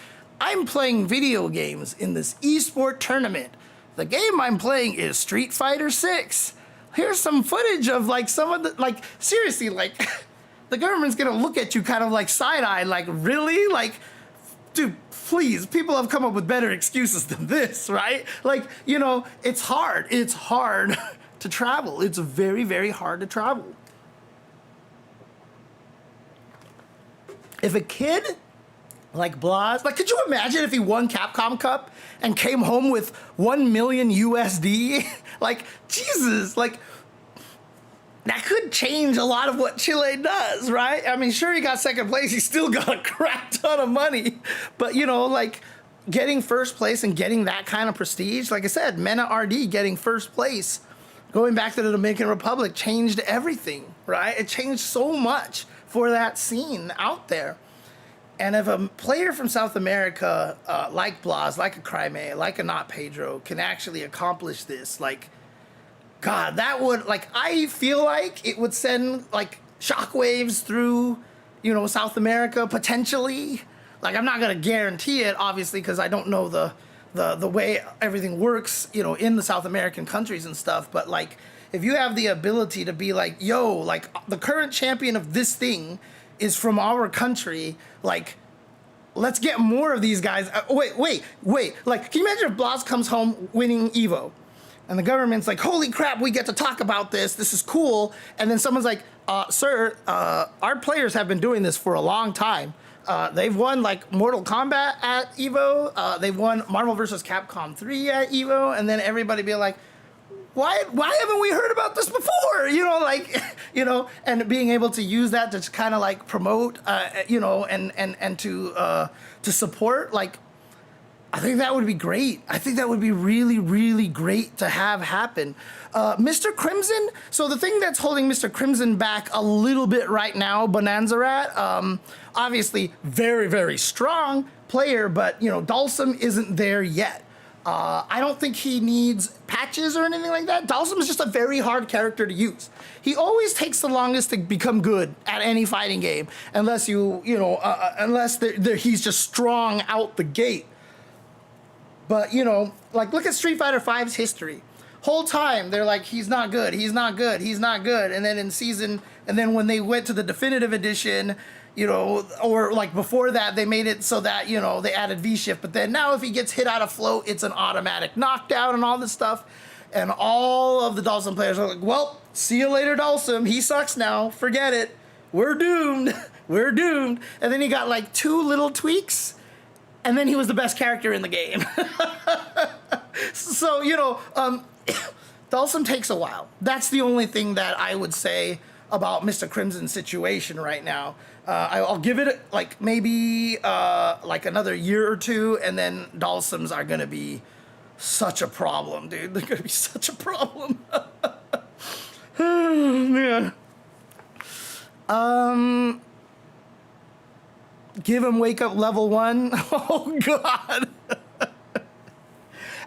I'm playing video games in this esport tournament. The game I'm playing is Street Fighter 6. Here's some footage of like some of the, like, seriously, like the government's gonna look at you kind of like side-eyed, like, really? Like, dude, please, people have come up with better excuses than this, right? Like, it's hard. It's hard to travel. It's very, very hard to travel. If a kid like Blas, like, could you imagine if he won Capcom Cup and came home with 1 million USD? Like, Jesus, like, that could change a lot of what Chile does, right? I mean, sure, he got second place. He still got a crap ton of money. But, like, getting first place and getting that kind of prestige, like I said, Mena RD getting first place, going back to the Dominican Republic, changed everything, right? It changed so much for that scene out there. And if a player from South America, like Blas, like a Crimea, like a Not Pedro, can actually accomplish this, like, God, that would, like, I feel like it would send, like, shockwaves through, South America, potentially. Like, I'm not going to guarantee it, obviously, because I don't know the way everything works, in the South American countries and stuff. But, like, if you have the ability to be like, yo, like, the current champion of this thing is from our country, like, let's get more of these guys. Wait. Like, can you imagine if Blas comes home winning Evo? And the government's like, holy crap, we get to talk about this. This is cool. And then someone's like, sir, our players have been doing this for a long time. They've won like Mortal Kombat at Evo. They've won Marvel vs. Capcom 3 at Evo. And then everybody be like, why haven't we heard about this before? And being able to use that to kind of like promote, and to support, like, I think that would be great. I think that would be really, really great to have happen. Mr. Crimson, so the thing that's holding Mr. Crimson back a little bit right now, Bonanza Rat, obviously very, very strong player, but, Dalsum isn't there yet. I don't think he needs patches or anything like that. Dalsum is just a very hard character to use. He always takes the longest to become good at any fighting game, unless he's just strong out the gate. But like look at Street Fighter V's history. Whole time they're like, he's not good, he's not good, he's not good, and then when they went to the definitive edition, or like before that, they made it so that, they added V-Shift. But then now if he gets hit out of float, it's an automatic knockdown and all this stuff. And all of the Dalsum players are like, well, see you later, Dalsum. He sucks now. Forget it. We're doomed. We're doomed. And then he got like 2 little tweaks, and then he was the best character in the game. So, Dalsum takes a while. That's the only thing that I would say about Mr. Crimson's situation right now. I'll give it like maybe like another year or 2, and then Dalsums are gonna be such a problem, dude. They're gonna be such a problem. Oh, man. Give him wake up level 1. Oh God.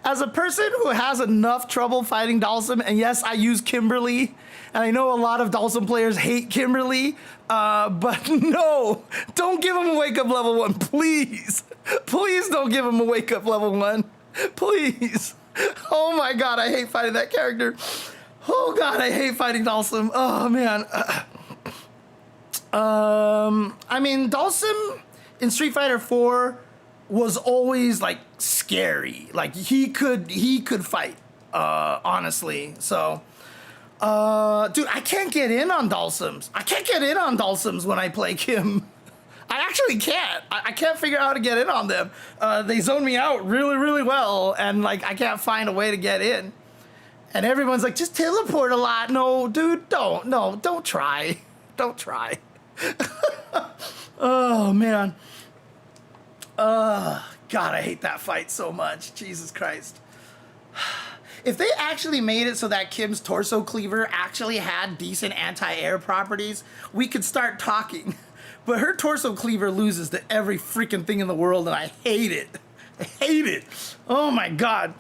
As a person who has enough trouble fighting Dalsum, and yes, I use Kimberly, and I know a lot of Dalsum players hate Kimberly, but no, don't give him a wake up level 1, please. Please don't give him a wake up level 1, please. Oh my God, I hate fighting that character. Oh God, I hate fighting Dalsum. Oh man. I mean, Dalsum in Street Fighter 4 was always like scary. Like he could fight, honestly. So, dude, I can't get in on Dalsums. I can't get in on Dalsums when I play Kim. I actually can't. I can't figure out how to get in on them. They zone me out really, really well, and like I can't find a way to get in. And everyone's like, just teleport a lot. No, dude, don't. No, don't try. Don't try. Oh man. God, I hate that fight so much. Jesus Christ. If they actually made it so that Kim's torso cleaver actually had decent anti-air properties, we could start talking. But her torso cleaver loses to every freaking thing in the world, and I hate it. I hate it. Oh my God.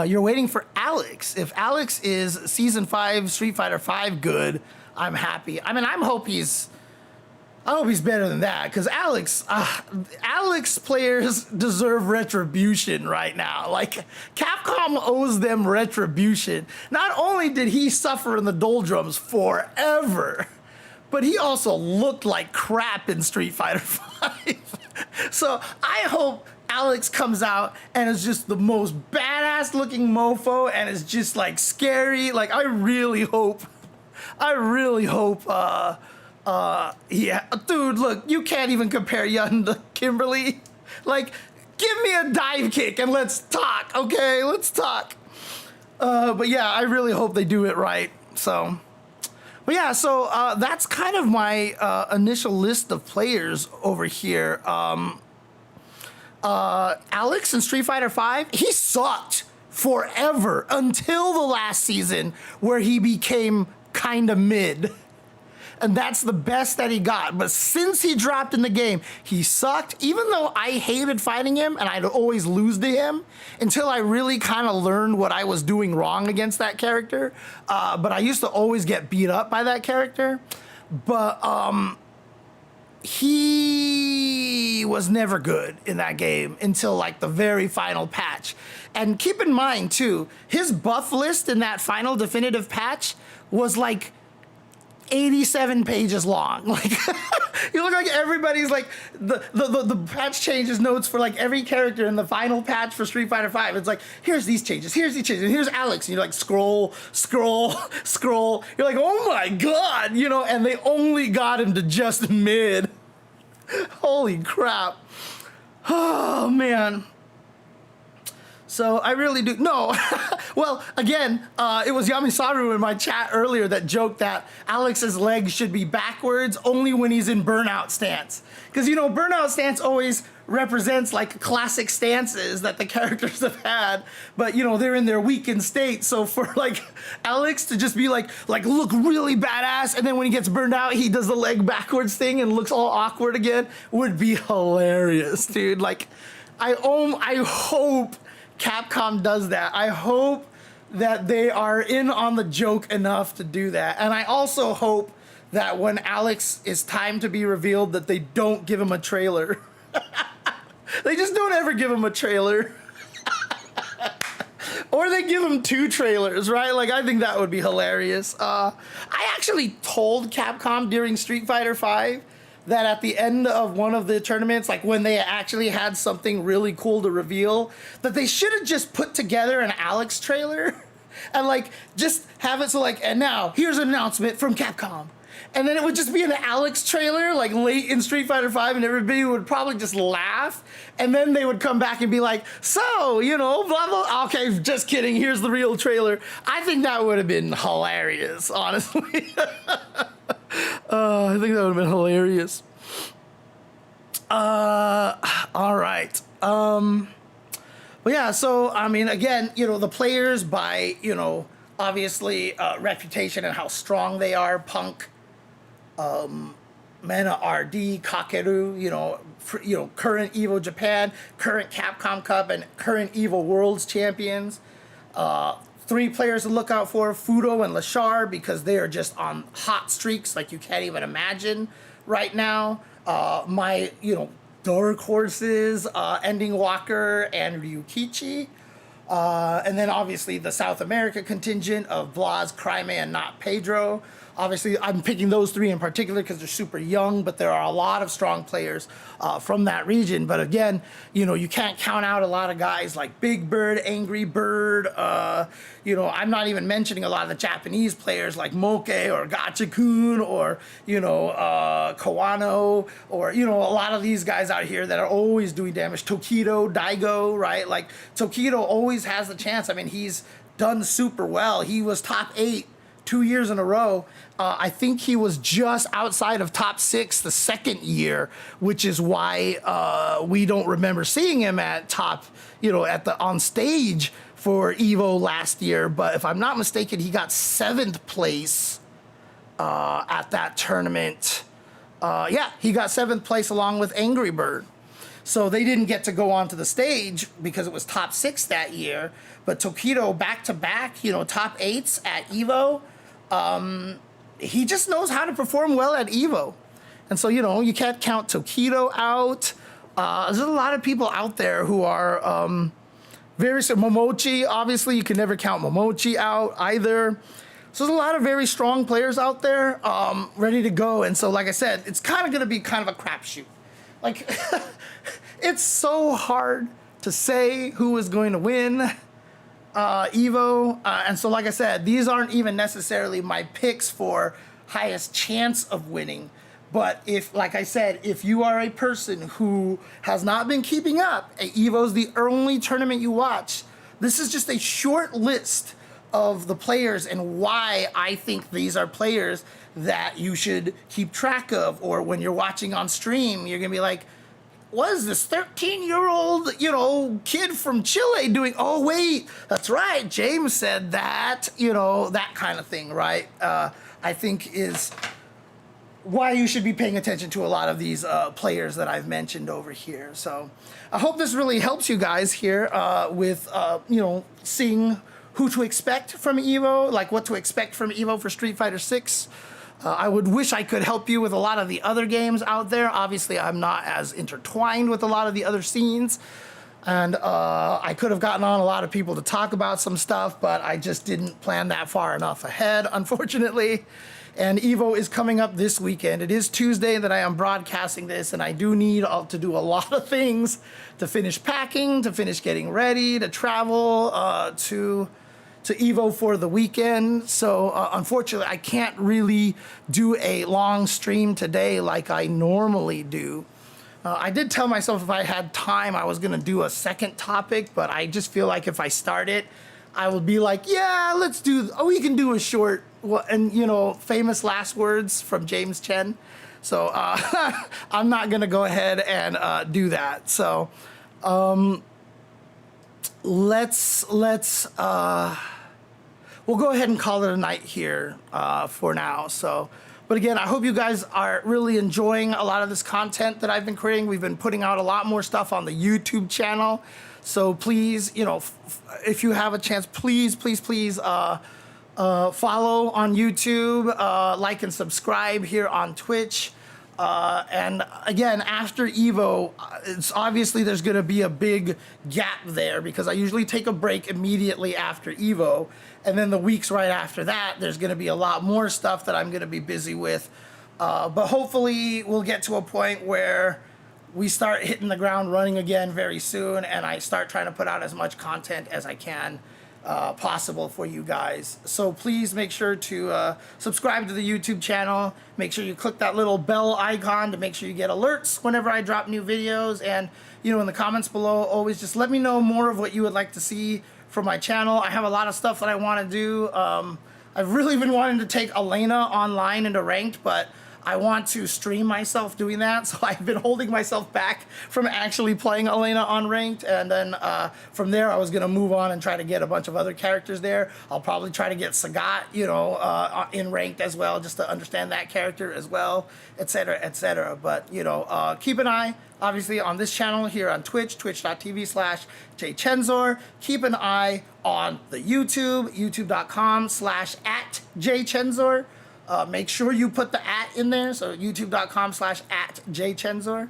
You're waiting for Alex. If Alex is Season 5 Street Fighter 5 good, I'm happy. I mean, I hope he's better than that, because Alex players deserve retribution right now. Like, Capcom owes them retribution. Not only did he suffer in the doldrums forever, but he also looked like crap in Street Fighter 5. So I hope Alex comes out and is just the most badass looking mofo and is just like scary. Like, I really hope, yeah, dude, look, you can't even compare Yun to Kimberly. Like, give me a dive kick and let's talk, okay? Let's talk. But yeah, I really hope they do it right. So, but yeah, so that's kind of my initial list of players over here. Alex in Street Fighter 5, he sucked forever until the last season where he became kind of mid. And that's the best that he got. But since he dropped in the game, he sucked. Even though I hated fighting him and I'd always lose to him until I really kind of learned what I was doing wrong against that character. But I used to always get beat up by that character. But he was never good in that game until like the very final patch. And keep in mind too, his buff list in that final definitive patch was like 87 pages long. Like, you look like everybody's like the patch changes notes for like every character in the final patch for Street Fighter 5. It's like, here's these changes, and here's Alex, and you're like scroll. You're like, oh my God, and they only got him to just mid. Holy crap. Oh man. So I really do. No. Well, again, it was Yamisaru in my chat earlier that joked that Alex's legs should be backwards only when he's in burnout stance. Because, burnout stance always represents like classic stances that the characters have had, but they're in their weakened state. So for like Alex to just be like look really badass, and then when he gets burned out, he does the leg backwards thing and looks all awkward again, would be hilarious, dude. Like, I hope Capcom does that. I hope that they are in on the joke enough to do that. And I also hope that when Alex is time to be revealed, that they don't give him a trailer. They just don't ever give him a trailer. Or they give him 2 trailers, right? Like, I think that would be hilarious. I actually told Capcom during Street Fighter V that at the end of one of the tournaments, like when they actually had something really cool to reveal, that they should have just put together an Alex trailer and like just have it so like, and now here's an announcement from Capcom. And then it would just be an Alex trailer, like late in Street Fighter V, and everybody would probably just laugh. And then they would come back and be like, so, you know, blah, blah. Okay, just kidding. Here's the real trailer. I think that would have been hilarious, honestly. I think that would have been hilarious. All right. But yeah, so, I mean, again, you know, the players by, you know, obviously reputation and how strong they are, Punk, Mena RD, Kakeru, you know, current EVO Japan, current Capcom Cup, and current EVO Worlds champions. 3 players to look out for, Fudo and Lashar, because they are just on hot streaks like you can't even imagine right now. My, you know, dark horses, Ending Walker and Ryukichi. And then obviously the South America contingent of Blas, Cryme, and Not Pedro. Obviously, I'm picking those 3 in particular because they're super young, but there are a lot of strong players from that region. But again, you know, you can't count out a lot of guys like Big Bird, Angry Bird. You know, I'm not even mentioning a lot of the Japanese players like Moke or Gachikun or, you know, Kawano or, you know, a lot of these guys out here that are always doing damage. Tokido, Daigo, right? Like, Tokido always has the chance. I mean, he's done super well. He was top 8 2 years in a row. I think he was just outside of top 6 the second year, which is why we don't remember seeing him at top, you know, on stage for EVO last year. But if I'm not mistaken, he got 7th place at that tournament. Yeah, he got 7th place along with Angry Bird. So they didn't get to go onto the stage because it was top 6 that year. But Tokido back-to-back, you know, top 8s at EVO. He just knows how to perform well at EVO. And so, you know, you can't count Tokido out. There's a lot of people out there who are very... Momochi, obviously, you can never count Momochi out either. So there's a lot of very strong players out there ready to go. And so, like I said, it's kind of going to be kind of a crapshoot. Like, it's so hard to say who is going to win EVO. And so, like I said, these aren't even necessarily my picks for highest chance of winning. But if, like I said, if you are a person who has not been keeping up, EVO's the only tournament you watch, this is just a short list of the players and why I think these are players that you should keep track of. Or when you're watching on stream, you're going to be like, what is this 13-year-old, you know, kid from Chile doing? Oh, wait, that's right. James said that, you know, that kind of thing, right? I think is why you should be paying attention to a lot of these players that I've mentioned over here. So I hope this really helps you guys here with, you know, seeing who to expect from EVO, like what to expect from EVO for Street Fighter 6. I would wish I could help you with a lot of the other games out there. Obviously, I'm not as intertwined with a lot of the other scenes. And I could have gotten on a lot of people to talk about some stuff, but I just didn't plan that far enough ahead, unfortunately. And EVO is coming up this weekend. It is Tuesday that I am broadcasting this, and I do need to do a lot of things to finish packing, to finish getting ready, to travel to EVO for the weekend. So unfortunately, I can't really do a long stream today like I normally do. I did tell myself if I had time, I was going to do a second topic, but I just feel like if I start it, I will be like, yeah, let's do, we can do a short, and you know, famous last words from James Chen. So I'm not going to go ahead and do that. So we'll go ahead and call it a night here for now. So But again, I hope you guys are really enjoying a lot of this content that I've been creating. We've been putting out a lot more stuff on the YouTube channel. So please, you know, if you have a chance, please follow on YouTube, like and subscribe here on Twitch. And again, after Evo, it's obviously there's going to be a big gap there because I usually take a break immediately after Evo. And then the weeks right after that, there's going to be a lot more stuff that I'm going to be busy with. But hopefully we'll get to a point where we start hitting the ground running again very soon, and I start trying to put out as much content as I can possible for you guys. So please make sure to subscribe to the YouTube channel. Make sure you click that little bell icon to make sure you get alerts whenever I drop new videos. And, you know, in the comments below, always just let me know more of what you would like to see from my channel. I have a lot of stuff that I want to do. I've really been wanting to take Elena online into ranked, but I want to stream myself doing that, so I've been holding myself back from actually playing Elena on ranked, and then from there I was going to move on and try to get a bunch of other characters there. I'll probably try to get Sagat, you know, in ranked as well, just to understand that character as well, etc., etc. But, you know, keep an eye, obviously, on this channel here on Twitch, twitch.tv/jchenzor. Keep an eye on the YouTube, youtube.com/@jchenzor. Make sure you put the @ in there, so youtube.com/@jchenzor.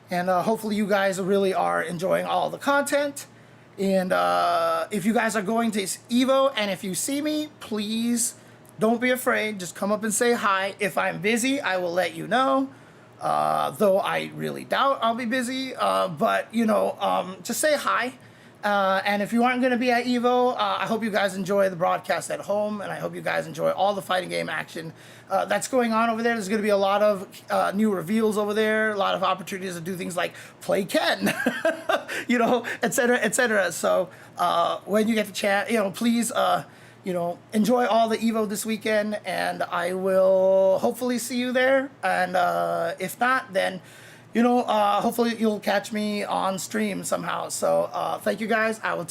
And hopefully you guys really are enjoying all the content. And if you guys are going to Evo and if you see me, please don't be afraid. Just come up and say hi. If I'm busy, I will let you know. Though I really doubt I'll be busy. But, you know, just say hi. And if you aren't going to be at Evo, I hope you guys enjoy the broadcast at home, and I hope you guys enjoy all the fighting game action that's going on over there. There's going to be a lot of new reveals over there, a lot of opportunities to do things like play Ken, you know, etc., etc. So when you get the chance, you know, please, you know, enjoy all the Evo this weekend, and I will hopefully see you there. And if not, then, you know, hopefully you'll catch me on stream somehow. So thank you guys. I will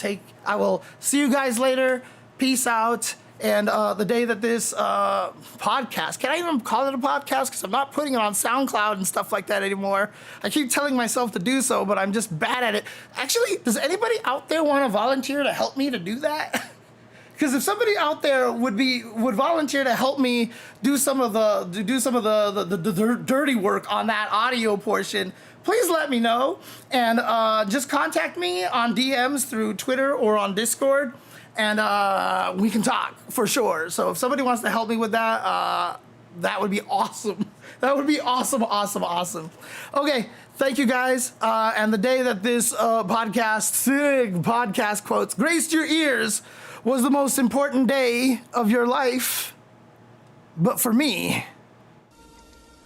see you guys later. Peace out. And the day that this podcast, can I even call it a podcast? Because I'm not putting it on SoundCloud and stuff like that anymore. I keep telling myself to do so, but I'm just bad at it. Actually, does anybody out there want to volunteer to help me to do that? Because if somebody out there would volunteer to help me do some of the dirty work on that audio portion, please let me know. And just contact me on DMs through Twitter or on Discord, and we can talk for sure. So if somebody wants to help me with that, that would be awesome. That would be awesome, awesome, awesome. Okay, thank you guys. And the day that this podcast quotes graced your ears was the most important day of your life, but for me,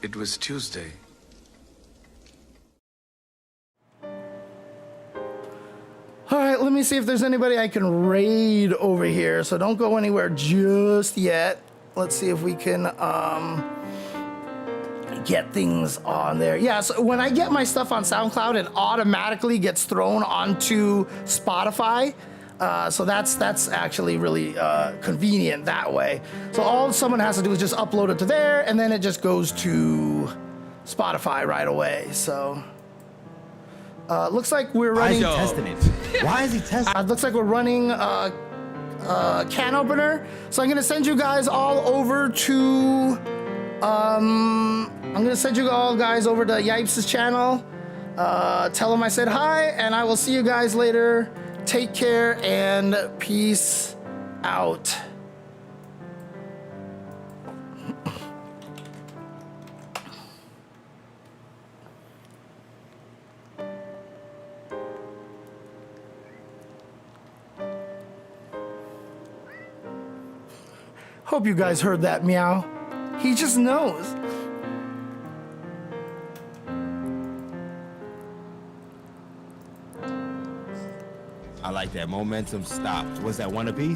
it was Tuesday. All right, let me see if there's anybody I can raid over here, so don't go anywhere just yet. Let's see if we can get things on there. Yeah, so when I get my stuff on SoundCloud, it automatically gets thrown onto Spotify. So that's actually really convenient that way. So all someone has to do is just upload it to there, and then it just goes to Spotify right away. So looks like we're running. Why is he testing it? Why is he testing? Looks like we're running can opener. So I'm gonna send you guys all over to. I'm gonna send you all guys over to Yipes' channel. Tell them I said hi, and I will see you guys later. Take care and peace out. Hope you guys heard that meow. He just knows. I like that. Momentum stopped. Was that one apiece?